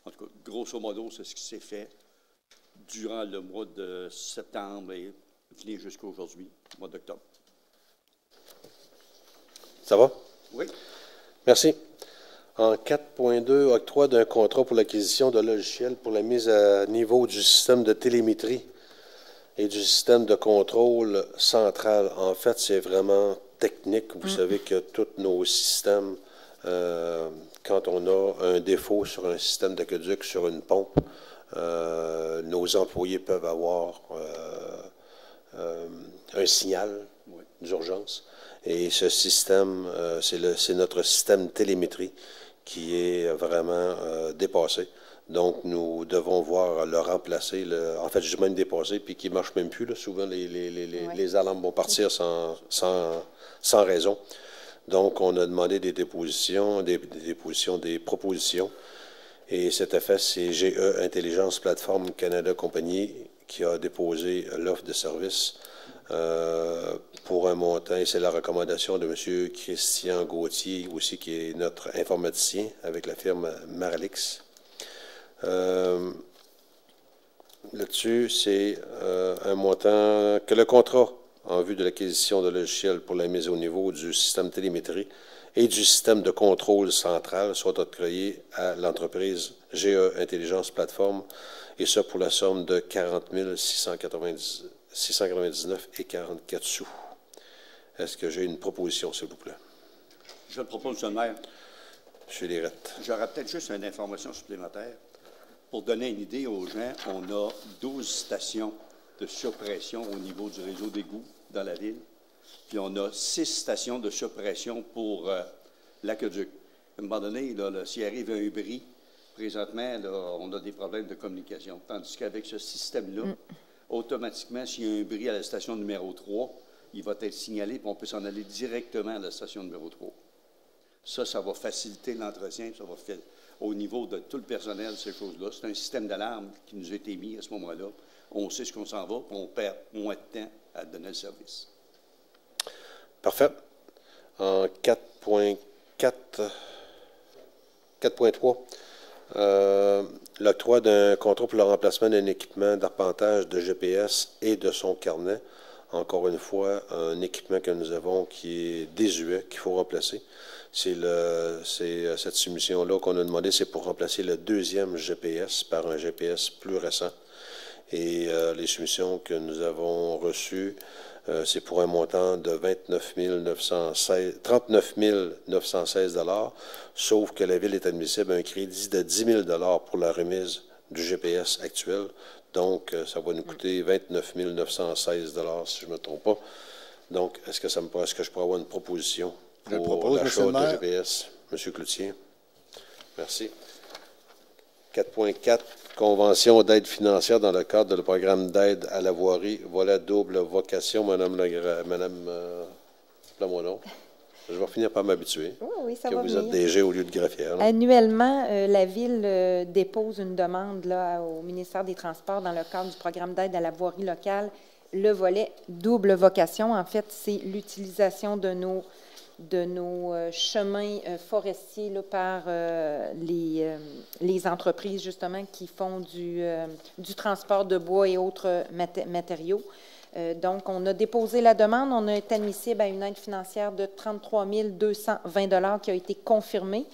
En tout cas, grosso modo, c'est ce qui s'est fait durant le mois de septembre et venir jusqu'à aujourd'hui, mois d'octobre. Ça va? Oui. Merci. En 4.2, octroi d'un contrat pour l'acquisition de logiciels pour la mise à niveau du système de télémétrie et du système de contrôle central. En fait, c'est vraiment technique. Vous savez que tous nos systèmes, quand on a un défaut sur un système d'aqueduc, sur une pompe, nos employés peuvent avoir un signal d'urgence. Et ce système, c'est notre système télémétrie qui est vraiment dépassé. Donc, nous devons voir le remplacer. En fait, j'ai même dépassé, puis qui ne marche même plus. Là. Souvent, les alarmes vont partir sans raison. Donc, on a demandé des propositions. Et cet effet, c'est GE Intelligence Plateforme Canada Compagnie qui a déposé l'offre de service pour un montant. Et c'est la recommandation de M. Christian Gauthier, aussi, qui est notre informaticien avec la firme Maralix. Là-dessus, c'est un montant que le contrat en vue de l'acquisition de logiciels pour la mise au niveau du système télémétrie et du système de contrôle central soit octroyé à l'entreprise GE Intelligence Plateforme, et ça pour la somme de 40 699,44 sous. Est-ce que j'ai une proposition, s'il vous plaît? Je le propose, M. le maire. M. Lirette. J'aurais peut-être juste une information supplémentaire. Pour donner une idée aux gens, on a 12 stations de surpression au niveau du réseau d'égouts dans la ville. Puis on a 6 stations de surpression pour l'aqueduc. À un moment donné, s'il arrive un bris, présentement, là, on a des problèmes de communication. Tandis qu'avec ce système-là, automatiquement, s'il y a un bris à la station numéro 3, il va être signalé, puis on peut s'en aller directement à la station numéro 3. Ça va faciliter l'entretien, ça va faire au niveau de tout le personnel, ces choses-là. C'est un système d'alarme qui nous a été mis à ce moment-là. On sait ce qu'on s'en va, puis on perd moins de temps à donner le service. Parfait. En 4.3, l'octroi d'un contrat pour le remplacement d'un équipement d'arpentage de GPS et de son carnet. Encore une fois, un équipement que nous avons qui est désuet, qu'il faut remplacer. C'est cette soumission-là qu'on a demandé, c'est pour remplacer le 2e GPS par un GPS plus récent. Et les soumissions que nous avons reçues, c'est pour un montant de 39 916 $, sauf que la Ville est admissible à un crédit de 10 000 $ pour la remise du GPS actuel. Donc, ça va nous coûter 29 916 $, si je ne me trompe pas. Donc, est-ce que je pourrais avoir une proposition pour l'achat de GPS? M. Cloutier. Merci. 4.4, convention d'aide financière dans le cadre du programme d'aide à la voirie, volet double vocation, Mme Plamondon. Je vais finir par m'habituer. Oui, ça que va vous venir. êtes DG au lieu de greffière. Là. Annuellement, la Ville dépose une demande là, au ministère des Transports dans le cadre du programme d'aide à la voirie locale. Le volet double vocation, en fait, c'est l'utilisation de nos chemins forestiers là, par les entreprises, justement, qui font du transport de bois et autres matériaux. Donc, on a déposé la demande. On a été admissible à une aide financière de 33 220 $ qui a été confirmée.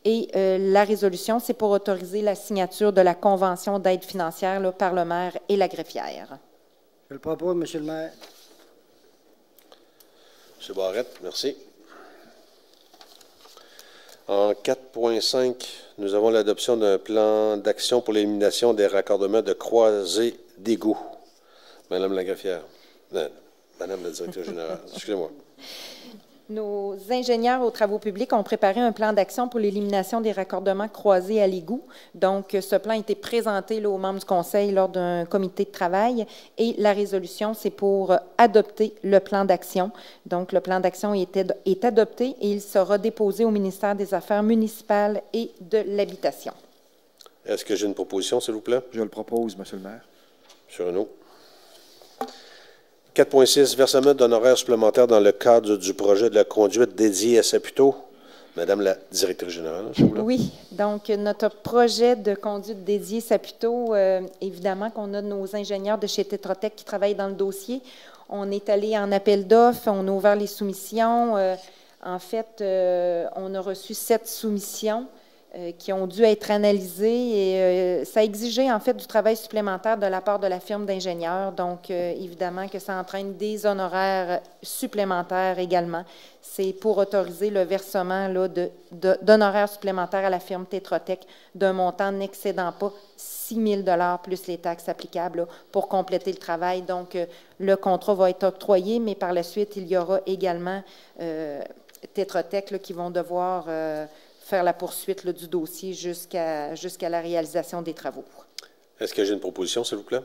Et la résolution, c'est pour autoriser la signature de la convention d'aide financière là, par le maire et la greffière. Je le propose, M. le maire. M. Barrette, merci. En 4.5, nous avons l'adoption d'un plan d'action pour l'élimination des raccordements de croisées d'égouts. Madame la greffière. Madame la directrice générale. Excusez-moi. Nos ingénieurs aux travaux publics ont préparé un plan d'action pour l'élimination des raccordements croisés à l'égout. Donc, ce plan a été présenté là, aux membres du Conseil lors d'un comité de travail et la résolution, c'est pour adopter le plan d'action. Donc, le plan d'action est adopté et il sera déposé au ministère des Affaires municipales et de l'Habitation. Est-ce que j'ai une proposition, s'il vous plaît? Je le propose, M. le maire. M. Renaud. 4.6, versement d'honoraires supplémentaires dans le cadre du projet de la conduite dédiée à Saputo. Madame la directrice générale. Oui, donc notre projet de conduite dédiée Saputo, évidemment qu'on a nos ingénieurs de chez Tétrotech qui travaillent dans le dossier. On est allé en appel d'offres, on a ouvert les soumissions. En fait, on a reçu 7 soumissions qui ont dû être analysées et ça a exigé en fait du travail supplémentaire de la part de la firme d'ingénieurs. Donc, évidemment que ça entraîne des honoraires supplémentaires également. C'est pour autoriser le versement d'honoraires supplémentaires à la firme Tétrotech d'un montant n'excédant pas 6 000 $ plus les taxes applicables là, pour compléter le travail. Donc, le contrat va être octroyé, mais par la suite, il y aura également Tétrotech là, qui vont devoir faire la poursuite là, du dossier jusqu'à la réalisation des travaux. Est-ce que j'ai une proposition, s'il vous plaît?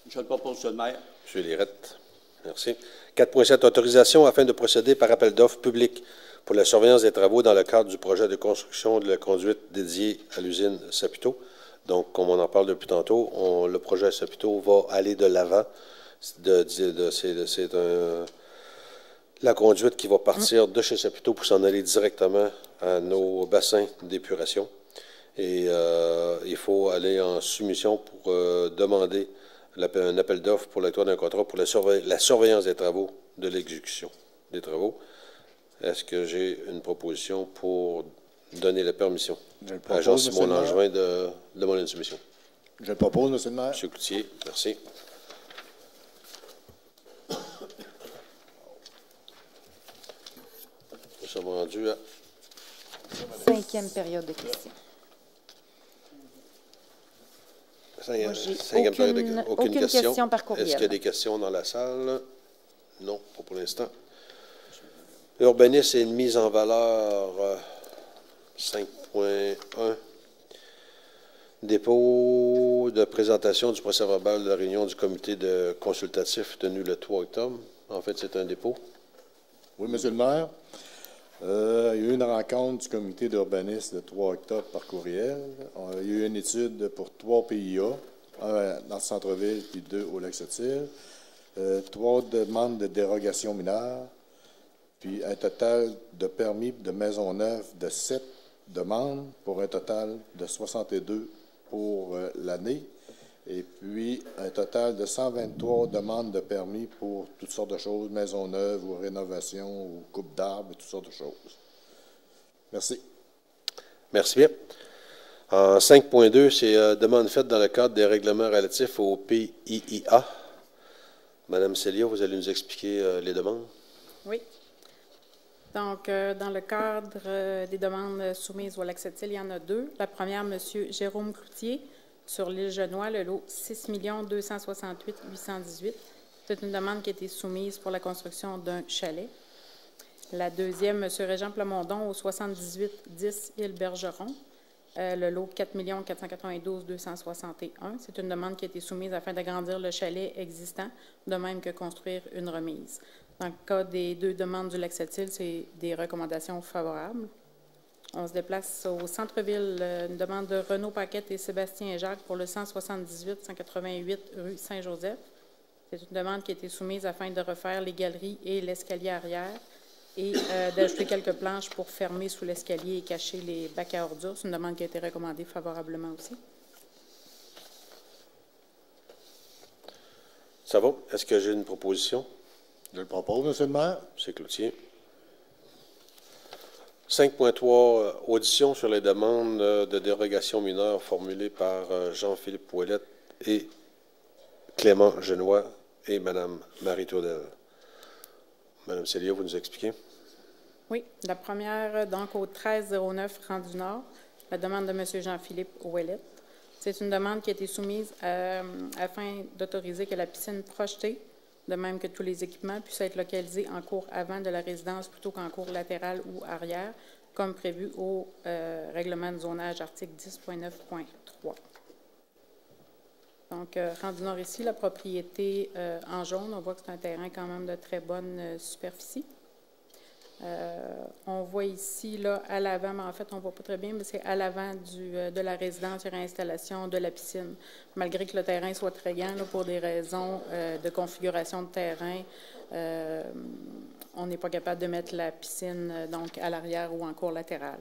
Je le propose, M. le maire. M. Lirette. Merci. 4.7, autorisation afin de procéder par appel d'offres public pour la surveillance des travaux dans le cadre du projet de construction de la conduite dédiée à l'usine Saputo. Donc, comme on en parle depuis tantôt, le projet Saputo va aller de l'avant. C'est la conduite qui va partir de chez Saputo pour s'en aller directement à nos bassins d'épuration. Et il faut aller en soumission pour demander un appel d'offres pour l'octroi d'un contrat pour la surveillance des travaux, de l'exécution des travaux. Est-ce que j'ai une proposition pour donner la permission à Jean-Simon Langevin de demander une soumission? Je le propose, M. le maire. M. Cloutier, merci. Nous sommes rendus à 5e période de questions. Aucune question par courriel. Est-ce qu'il y a des questions dans la salle? Non, pas pour l'instant. Urbanisme et une mise en valeur 5.1. Dépôt de présentation du procès-verbal de la réunion du comité de consultatif tenu le 3 octobre. En fait, c'est un dépôt. Oui, M. le maire. Il y a eu une rencontre du comité d'urbanisme le 3 octobre par courriel. Il y a eu une étude pour 3 PIA, un dans le centre-ville puis 2 au Lac-Sept-Îles. 3 demandes de dérogation mineure, puis un total de permis de maison neuve de 7 demandes pour un total de 62 pour l'année. Et puis un total de 123 demandes de permis pour toutes sortes de choses, maison neuve ou rénovation ou coupe d'arbres et toutes sortes de choses. Merci. Merci bien. En 5.2, c'est demande faite dans le cadre des règlements relatifs au PIIA. Madame Célia, vous allez nous expliquer les demandes? Oui. Donc, dans le cadre des demandes soumises au Lac-Sept-Îles, il y en a 2. La première, M. Jérôme Cloutier, sur l'île Genois, le lot 6 268 818. C'est une demande qui a été soumise pour la construction d'un chalet. La deuxième, M. Régent Plamondon, au 78 10 île Bergeron, le lot 4 492 261. C'est une demande qui a été soumise afin d'agrandir le chalet existant, de même que construire une remise. Dans le cas des 2 demandes du Lac-Sept-Îles, c'est des recommandations favorables. On se déplace au centre-ville, une demande de Renaud Paquette et Sébastien Jacques pour le 178-188 rue Saint-Joseph. C'est une demande qui a été soumise afin de refaire les galeries et l'escalier arrière et d'ajouter quelques planches pour fermer sous l'escalier et cacher les bacs à ordures. C'est une demande qui a été recommandée favorablement aussi. Ça va? Est-ce que j'ai une proposition? Je le propose, M. le maire. M. Cloutier. 5.3, audition sur les demandes de dérogation mineure formulées par Jean-Philippe Ouellette et Clément Genois et Mme Marie Tourdel. Mme Célia, vous nous expliquez? Oui. La première, donc, au 1309 Rang-du-Nord, la demande de M. Jean-Philippe Ouellette. C'est une demande qui a été soumise afin d'autoriser que la piscine projetée, de même que tous les équipements, puissent être localisés en cours avant de la résidence plutôt qu'en cours latéral ou arrière, comme prévu au règlement de zonage article 10.9.3. Donc, rendu nord ici, la propriété en jaune, on voit que c'est un terrain quand même de très bonne superficie. On voit ici, là, à l'avant, mais en fait, on ne voit pas très bien, mais c'est à l'avant de la résidence, il y aura installation de la piscine. Malgré que le terrain soit très grand, là, pour des raisons de configuration de terrain, on n'est pas capable de mettre la piscine donc à l'arrière ou en cours latéral.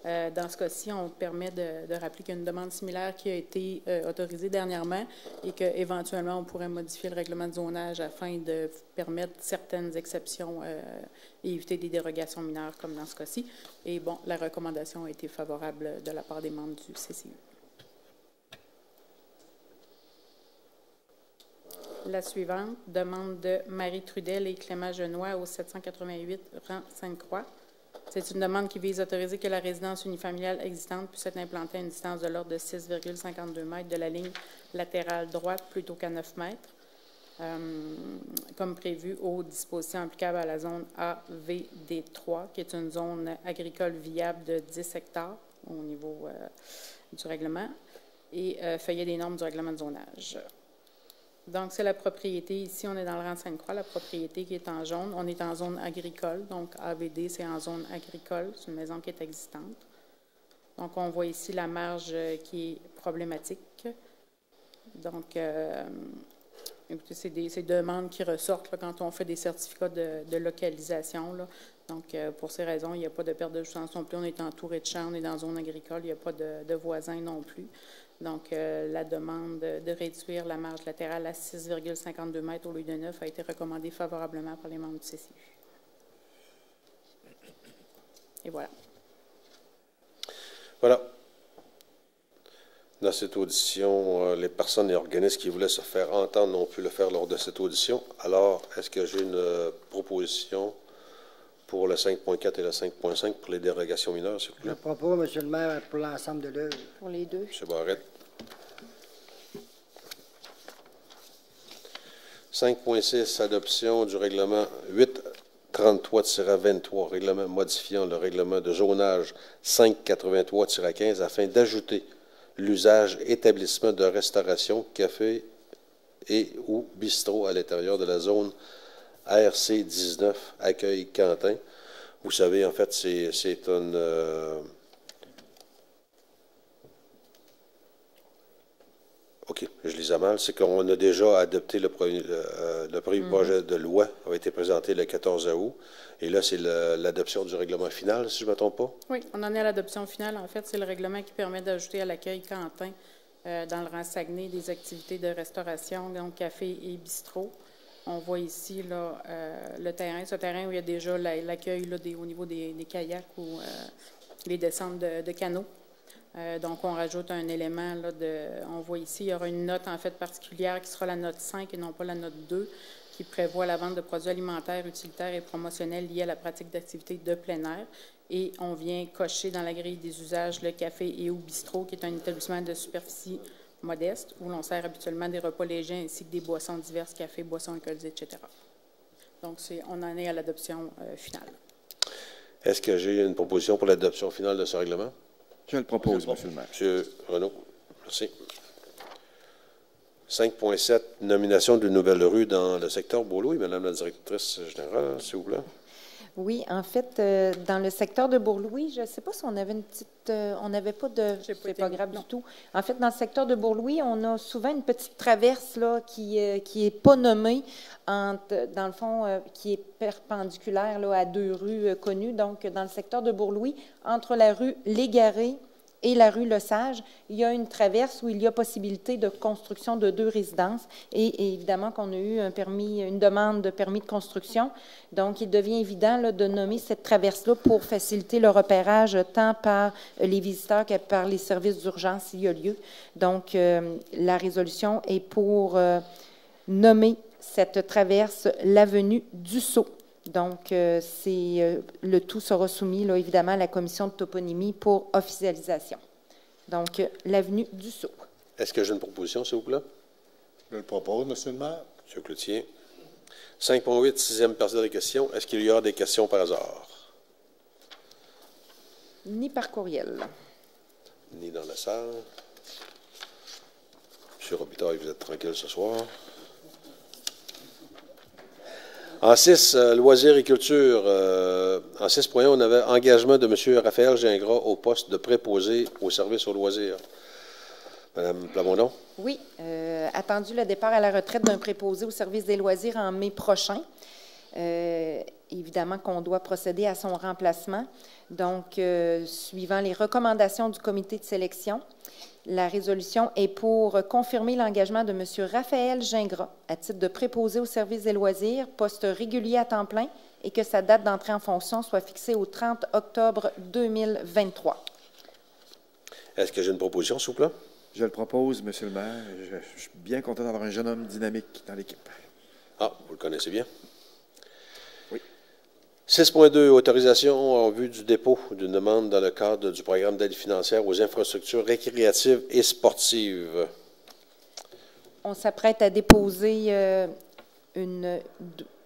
Dans ce cas-ci, on permet de rappeler qu'il y a une demande similaire qui a été autorisée dernièrement et qu'éventuellement, on pourrait modifier le règlement de zonage afin de permettre certaines exceptions et éviter des dérogations mineures comme dans ce cas-ci. Et bon, la recommandation a été favorable de la part des membres du CCU. La suivante, demande de Marie Trudel et Clément Genois au 788 rang Sainte-Croix. C'est une demande qui vise à autoriser que la résidence unifamiliale existante puisse être implantée à une distance de l'ordre de 6,52 mètres de la ligne latérale droite plutôt qu'à 9 mètres, comme prévu aux dispositions applicables à la zone AVD3, qui est une zone agricole viable de 10 hectares au niveau du règlement, et feuillet des normes du règlement de zonage. Donc, c'est la propriété. Ici, on est dans le rang Sainte-Croix, la propriété qui est en jaune. On est en zone agricole, donc AVD, c'est en zone agricole. C'est une maison qui est existante. Donc, on voit ici la marge qui est problématique. Donc, Écoutez, c'est des demandes qui ressortent là, quand on fait des certificats de localisation. Là. Donc, pour ces raisons, il n'y a pas de perte de jouissance non plus. On est entouré de champs, on est dans zone agricole, il n'y a pas de voisins non plus. Donc, la demande de réduire la marge latérale à 6,52 mètres au lieu de 9 a été recommandée favorablement par les membres du CCU. Et voilà. Voilà. Dans cette audition, les personnes et organismes qui voulaient se faire entendre n'ont pu le faire lors de cette audition. Alors, est-ce que j'ai une proposition pour le 5.4 et le 5.5 pour les dérogations mineures, s'il vous plaît? Je propose, M. le maire, pour l'ensemble de l'œuvre. Pour les deux. M. Barrette. 5.6, adoption du règlement 833-23, règlement modifiant le règlement de zonage 583-15 afin d'ajouter l'usage établissement de restauration, café et ou bistrot à l'intérieur de la zone RC 19, accueil Quentin. Vous savez, en fait, c'est une... OK, je lisais mal. C'est qu'on a déjà adopté le premier projet de loi, a été présenté le 14 août. Et là, c'est l'adoption du règlement final, si je ne me trompe pas? Oui, on en est à l'adoption finale. En fait, c'est le règlement qui permet d'ajouter à l'accueil Quentin, dans le rang Saguenay, des activités de restauration, donc café et bistrot. On voit ici là, le terrain, ce terrain où il y a déjà l'accueil au niveau des kayaks ou les descentes de canaux. Donc, on rajoute un élément, là, on voit ici, il y aura une note en fait particulière qui sera la note 5 et non pas la note 2, qui prévoit la vente de produits alimentaires, utilitaires et promotionnels liés à la pratique d'activités de plein air. Et on vient cocher dans la grille des usages le café et ou bistrot, qui est un établissement de superficie modeste, où l'on sert habituellement des repas légers ainsi que des boissons diverses, café, boissons alcoolisées, etc. Donc, on en est à l'adoption finale. Est-ce que j'ai une proposition pour l'adoption finale de ce règlement? Je le propose, M. le maire. M. Renaud, merci. 5.7, nomination d'une nouvelle rue dans le secteur Bourlouis. Madame la directrice générale, s'il vous plaît. Oui, en fait, dans le secteur de Bourlouis, je ne sais pas si on avait une petite... on n'avait pas de... C'est pas grave du tout. En fait, dans le secteur de Bourlouis, on a souvent une petite traverse là, qui est pas nommée, dans le fond, qui est perpendiculaire là, à deux rues connues. Donc, dans le secteur de Bourlouis, entre la rue Légaré et la rue Lesage, il y a une traverse où il y a possibilité de construction de 2 résidences. Et évidemment qu'on a eu une demande de permis de construction. Donc, il devient évident là, de nommer cette traverse-là pour faciliter le repérage tant par les visiteurs que par les services d'urgence s'il y a lieu. Donc, la résolution est pour nommer cette traverse l'avenue Dussault. Donc, le tout sera soumis, là, évidemment, à la commission de toponymie pour officialisation. Donc, l'avenue Dussault. Est-ce que j'ai une proposition, s'il vous plaît? Je le propose, M. le maire. M. Cloutier. 5.8, 6e partie de la question. Est-ce qu'il y aura des questions par hasard? Ni par courriel. Ni dans la salle. M. Robitaille, vous êtes tranquille ce soir. En 6, loisirs et culture. En 6.1, on avait engagement de M. Raphaël Gingras au poste de préposé au service aux loisirs. Mme Plamondon. Oui. Attendu le départ à la retraite d'un préposé au service des loisirs en mai prochain. Évidemment qu'on doit procéder à son remplacement. Donc, suivant les recommandations du comité de sélection, la résolution est pour confirmer l'engagement de M. Raphaël Gingras à titre de préposé au service des loisirs, poste régulier à temps plein, et que sa date d'entrée en fonction soit fixée au 30 octobre 2023. Est-ce que j'ai une proposition, s'il vous plaît? Je le propose, M. le maire. Je suis bien content d'avoir un jeune homme dynamique dans l'équipe. Ah, vous le connaissez bien. Oui. 6.2, autorisation en vue du dépôt d'une demande dans le cadre du programme d'aide financière aux infrastructures récréatives et sportives. On s'apprête à déposer une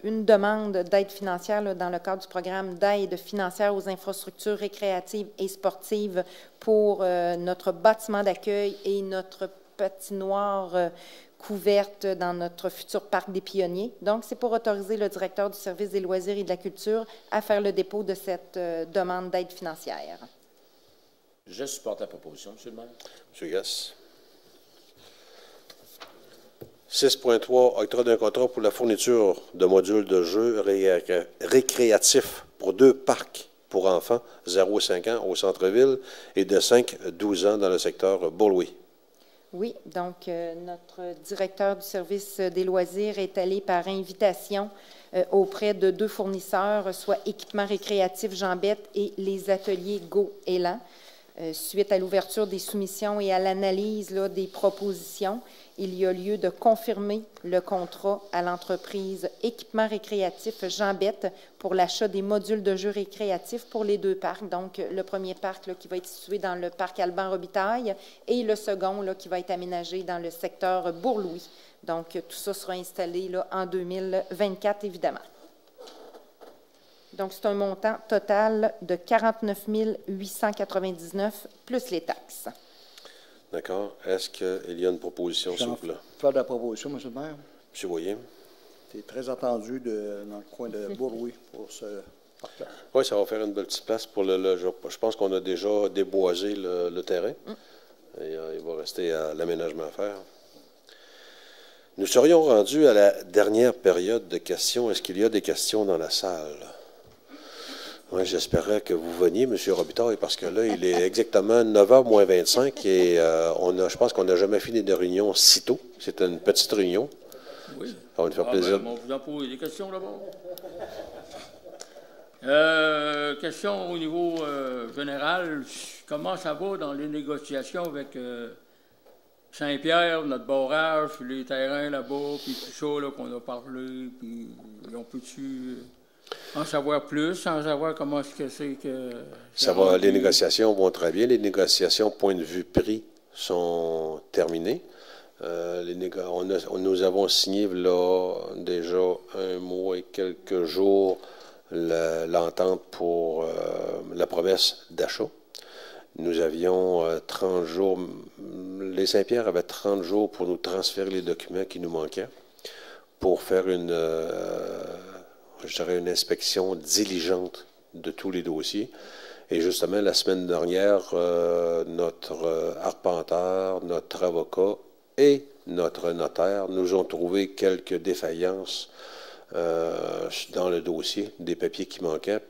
demande d'aide financière là, dans le cadre du programme d'aide financière aux infrastructures récréatives et sportives pour notre bâtiment d'accueil et notre patinoire couverte dans notre futur parc des Pionniers. Donc, c'est pour autoriser le directeur du service des loisirs et de la culture à faire le dépôt de cette demande d'aide financière. Je supporte la proposition, M. le maire. M. Gass. 6.3, octroi d'un contrat pour la fourniture de modules de jeux récréatifs pour 2 parcs pour enfants 0 à 5 ans au centre-ville et de 5 à 12 ans dans le secteur Beaulouis. Oui, donc notre directeur du service des loisirs est allé par invitation auprès de 2 fournisseurs, soit Équipements récréatifs Jambette et les ateliers Go Élan. Suite à l'ouverture des soumissions et à l'analyse des propositions, il y a lieu de confirmer le contrat à l'entreprise Équipements récréatifs Jambette pour l'achat des modules de jeux récréatifs pour les 2 parcs. Donc, le premier parc qui va être situé dans le parc Alban-Robitaille et le second qui va être aménagé dans le secteur Bourg-Louis. Donc, tout ça sera installé en 2024, évidemment. Donc, c'est un montant total de 49 899 plus les taxes. D'accord. Est-ce qu'il y a une proposition, s'il vous plaît? Faire de la proposition, M. le maire. M. Boyer. C'est très attendu dans le coin de Bourg-Louis pour ce parc-là. Oui, ça va faire une belle petite place pour je pense qu'on a déjà déboisé le terrain. Et il va rester à l'aménagement à faire. Nous serions rendus à la dernière période de questions. Est-ce qu'il y a des questions dans la salle? Oui, j'espérais que vous veniez, M. Robitaille, parce que là, il est exactement 9h moins 25 et je pense qu'on n'a jamais fini de réunion si tôt. C'était une petite réunion. Oui. Ça va nous faire plaisir. On vous en pose des questions d'abord. Question au niveau général. Comment ça va dans les négociations avec Saint-Pierre, notre barrage, les terrains là-bas, puis tout ça qu'on a parlé, puis on peut-tu en savoir plus, sans savoir comment est-ce que c'est que... Ça va, les négociations vont très bien. Les négociations, point de vue prix, sont terminées. Nous avons signé là, déjà 1 mois et quelques jours l'entente pour la promesse d'achat. Nous avions 30 jours, les Saint-Pierre avaient 30 jours pour nous transférer les documents qui nous manquaient pour faire une inspection diligente de tous les dossiers. Et justement, la semaine dernière, notre arpenteur, notre avocat et notre notaire nous ont trouvé quelques défaillances dans le dossier, des papiers qui manquaient.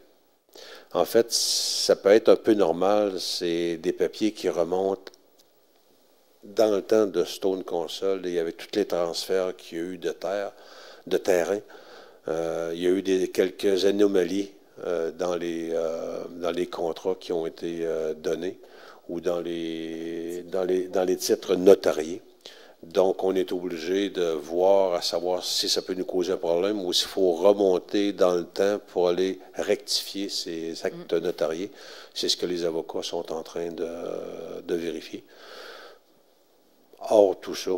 En fait, ça peut être un peu normal, c'est des papiers qui remontent dans le temps de Stone Console. Il y avait tous les transferts qu'il y a eu de terrain. Il y a eu quelques anomalies dans les contrats qui ont été donnés ou dans les titres notariés. Donc, on est obligé de voir, à savoir si ça peut nous causer un problème ou s'il faut remonter dans le temps pour aller rectifier ces actes notariés. C'est ce que les avocats sont en train de vérifier. Or, tout ça,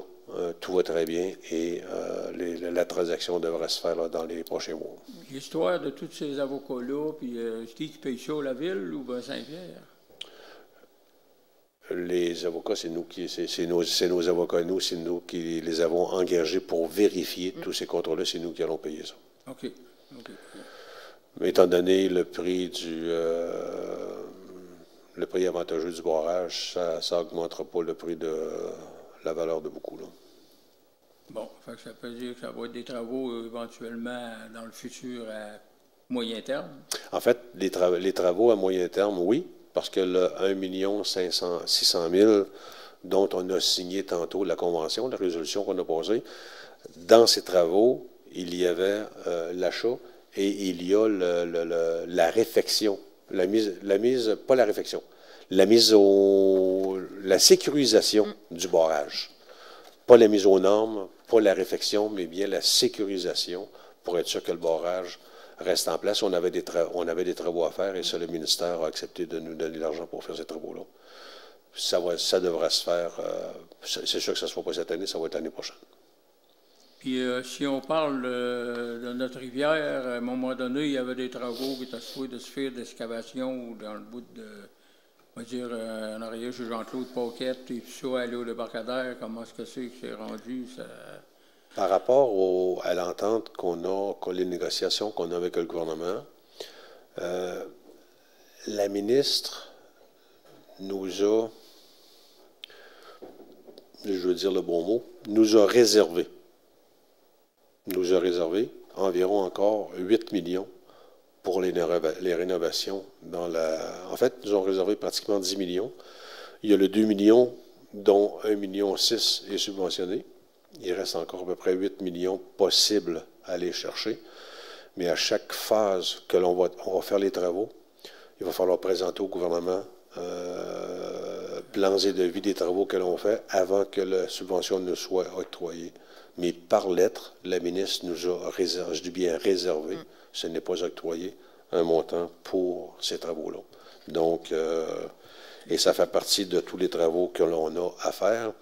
tout va très bien et la transaction devrait se faire là, dans les prochains mois. L'histoire de tous ces avocats-là, puis qui paye ça, la ville ou bien Saint-Pierre? Les avocats, c'est nos avocats, c'est nous qui les avons engagés pour vérifier tous ces contrats-là, c'est nous qui allons payer ça. OK. Mais étant donné le prix avantageux du barrage, ça n'augmentera pas le prix de la valeur de beaucoup. Là. Bon, ça peut dire que ça va être des travaux éventuellement dans le futur à moyen terme? En fait, les travaux à moyen terme, oui. Parce que le 1 600 000 dont on a signé tantôt la convention, la résolution qu'on a passée, dans ces travaux, il y avait l'achat et il y a la réfection, la sécurisation du barrage. Pas la mise aux normes, pas la réfection, mais bien la sécurisation pour être sûr que le barrage reste en place. On avait des travaux à faire et ça, le ministère a accepté de nous donner l'argent pour faire ces travaux-là. Ça devrait se faire. C'est sûr que ça ne se fera pas cette année, ça va être l'année prochaine. Puis si on parle de notre rivière, à un moment donné, il y avait des travaux qui étaient supposés de se faire d'excavation ou dans le bout de, on va dire, en arrière chez Jean-Claude Paquette et tout ça, aller au débarcadère. Comment est-ce que c'est rendu? Ça... Par rapport à l'entente les négociations qu'on a avec le gouvernement, la ministre nous a, je veux dire le bon mot, nous a réservé nous a réservé environ encore 8 millions pour les rénovations. En fait, ils nous ont réservé pratiquement 10 millions. Il y a le 2 millions, dont 1,6 million est subventionné. Il reste encore à peu près 8 millions possibles à aller chercher. Mais à chaque phase que on va faire les travaux, il va falloir présenter au gouvernement plans et devis des travaux que l'on fait avant que la subvention ne soit octroyée. Mais par lettre, la ministre nous a réservé, je dis bien réservé, ce n'est pas octroyé, un montant pour ces travaux-là. Donc, et ça fait partie de tous les travaux que l'on a à faire.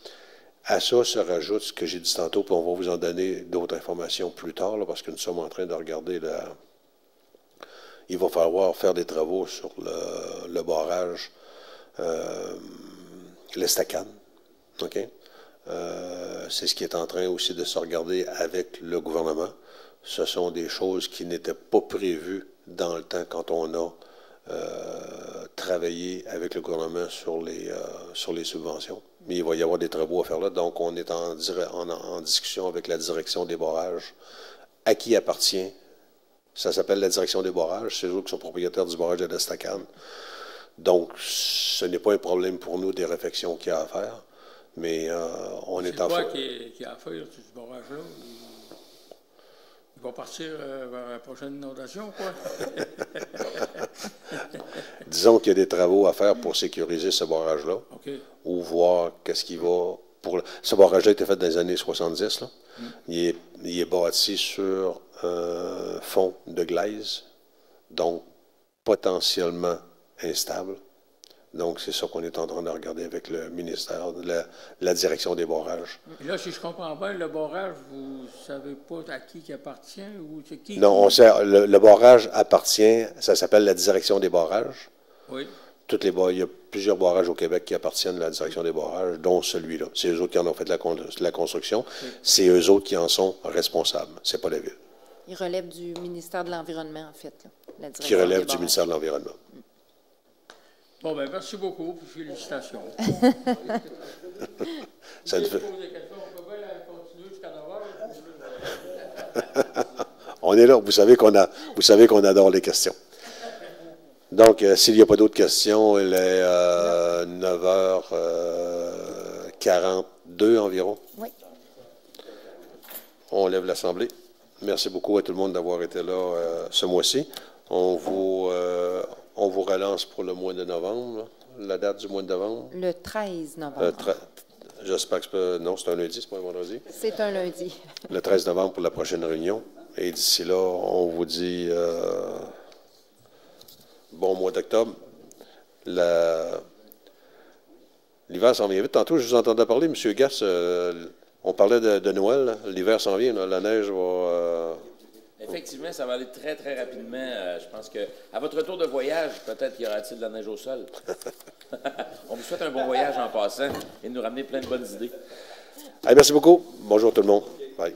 À ça se rajoute ce que j'ai dit tantôt, puis on va vous en donner d'autres informations plus tard, là, parce que nous sommes en train de regarder il va falloir faire des travaux sur le barrage, l'estacade. OK? C'est ce qui est en train aussi de se regarder avec le gouvernement. Ce sont des choses qui n'étaient pas prévues dans le temps quand on a travaillé avec le gouvernement sur les subventions. Mais il va y avoir des travaux à faire là. Donc, on est en discussion avec la direction des barrages. À qui appartient? Ça s'appelle la direction des barrages. C'est eux qui sont propriétaires du barrage de l'Estacade. Donc, ce n'est pas un problème pour nous des réflexions qu'il y a à faire. Mais on est en fait. C'est quoi qui a à faire sur ce barrage-là? Il va partir vers la prochaine inondation, quoi? Disons qu'il y a des travaux à faire pour sécuriser ce barrage-là. Okay. Ou voir qu'est-ce qui va. Ce barrage-là a été fait dans les années 70. Là. Il est bâti sur un fond de glaise, donc potentiellement instable. Donc, c'est ça qu'on est en train de regarder avec le ministère de la direction des barrages. Et là, si je comprends bien, le barrage, vous ne savez pas à qui appartient ou c'est qui? Non, on sait, le barrage appartient, ça s'appelle la direction des barrages. Oui. Il y a plusieurs barrages au Québec qui appartiennent à la direction des barrages, dont celui-là. C'est eux autres qui en ont fait la construction. Oui. C'est eux autres qui en sont responsables. C'est pas la Ville. Il relève du ministère de l'Environnement, en fait. Là, la direction qui relève du ministère de l'Environnement. Bon, bien, merci beaucoup, puis félicitations. Ça ne fait... On est là. Vous savez qu'on adore les questions. Donc, s'il n'y a pas d'autres questions, il est 9h42 environ. Oui. On lève l'Assemblée. Merci beaucoup à tout le monde d'avoir été là ce mois-ci. On vous relance pour le mois de novembre. La date du mois de novembre? Le 13 novembre. J'espère que non, c'est un lundi, c'est pas un vendredi. C'est un lundi. Le 13 novembre pour la prochaine réunion. Et d'ici là, on vous dit bon mois d'octobre. L'hiver s'en vient vite. Tantôt, je vous entendais parler, M. Gass, on parlait de Noël. L'hiver s'en vient, là, la neige va... Effectivement, ça va aller très, très rapidement. Je pense que à votre retour de voyage, peut-être y aura-t-il de la neige au sol. On vous souhaite un bon voyage en passant et de nous ramener plein de bonnes idées. Allez, merci beaucoup. Bonjour tout le monde. Bye.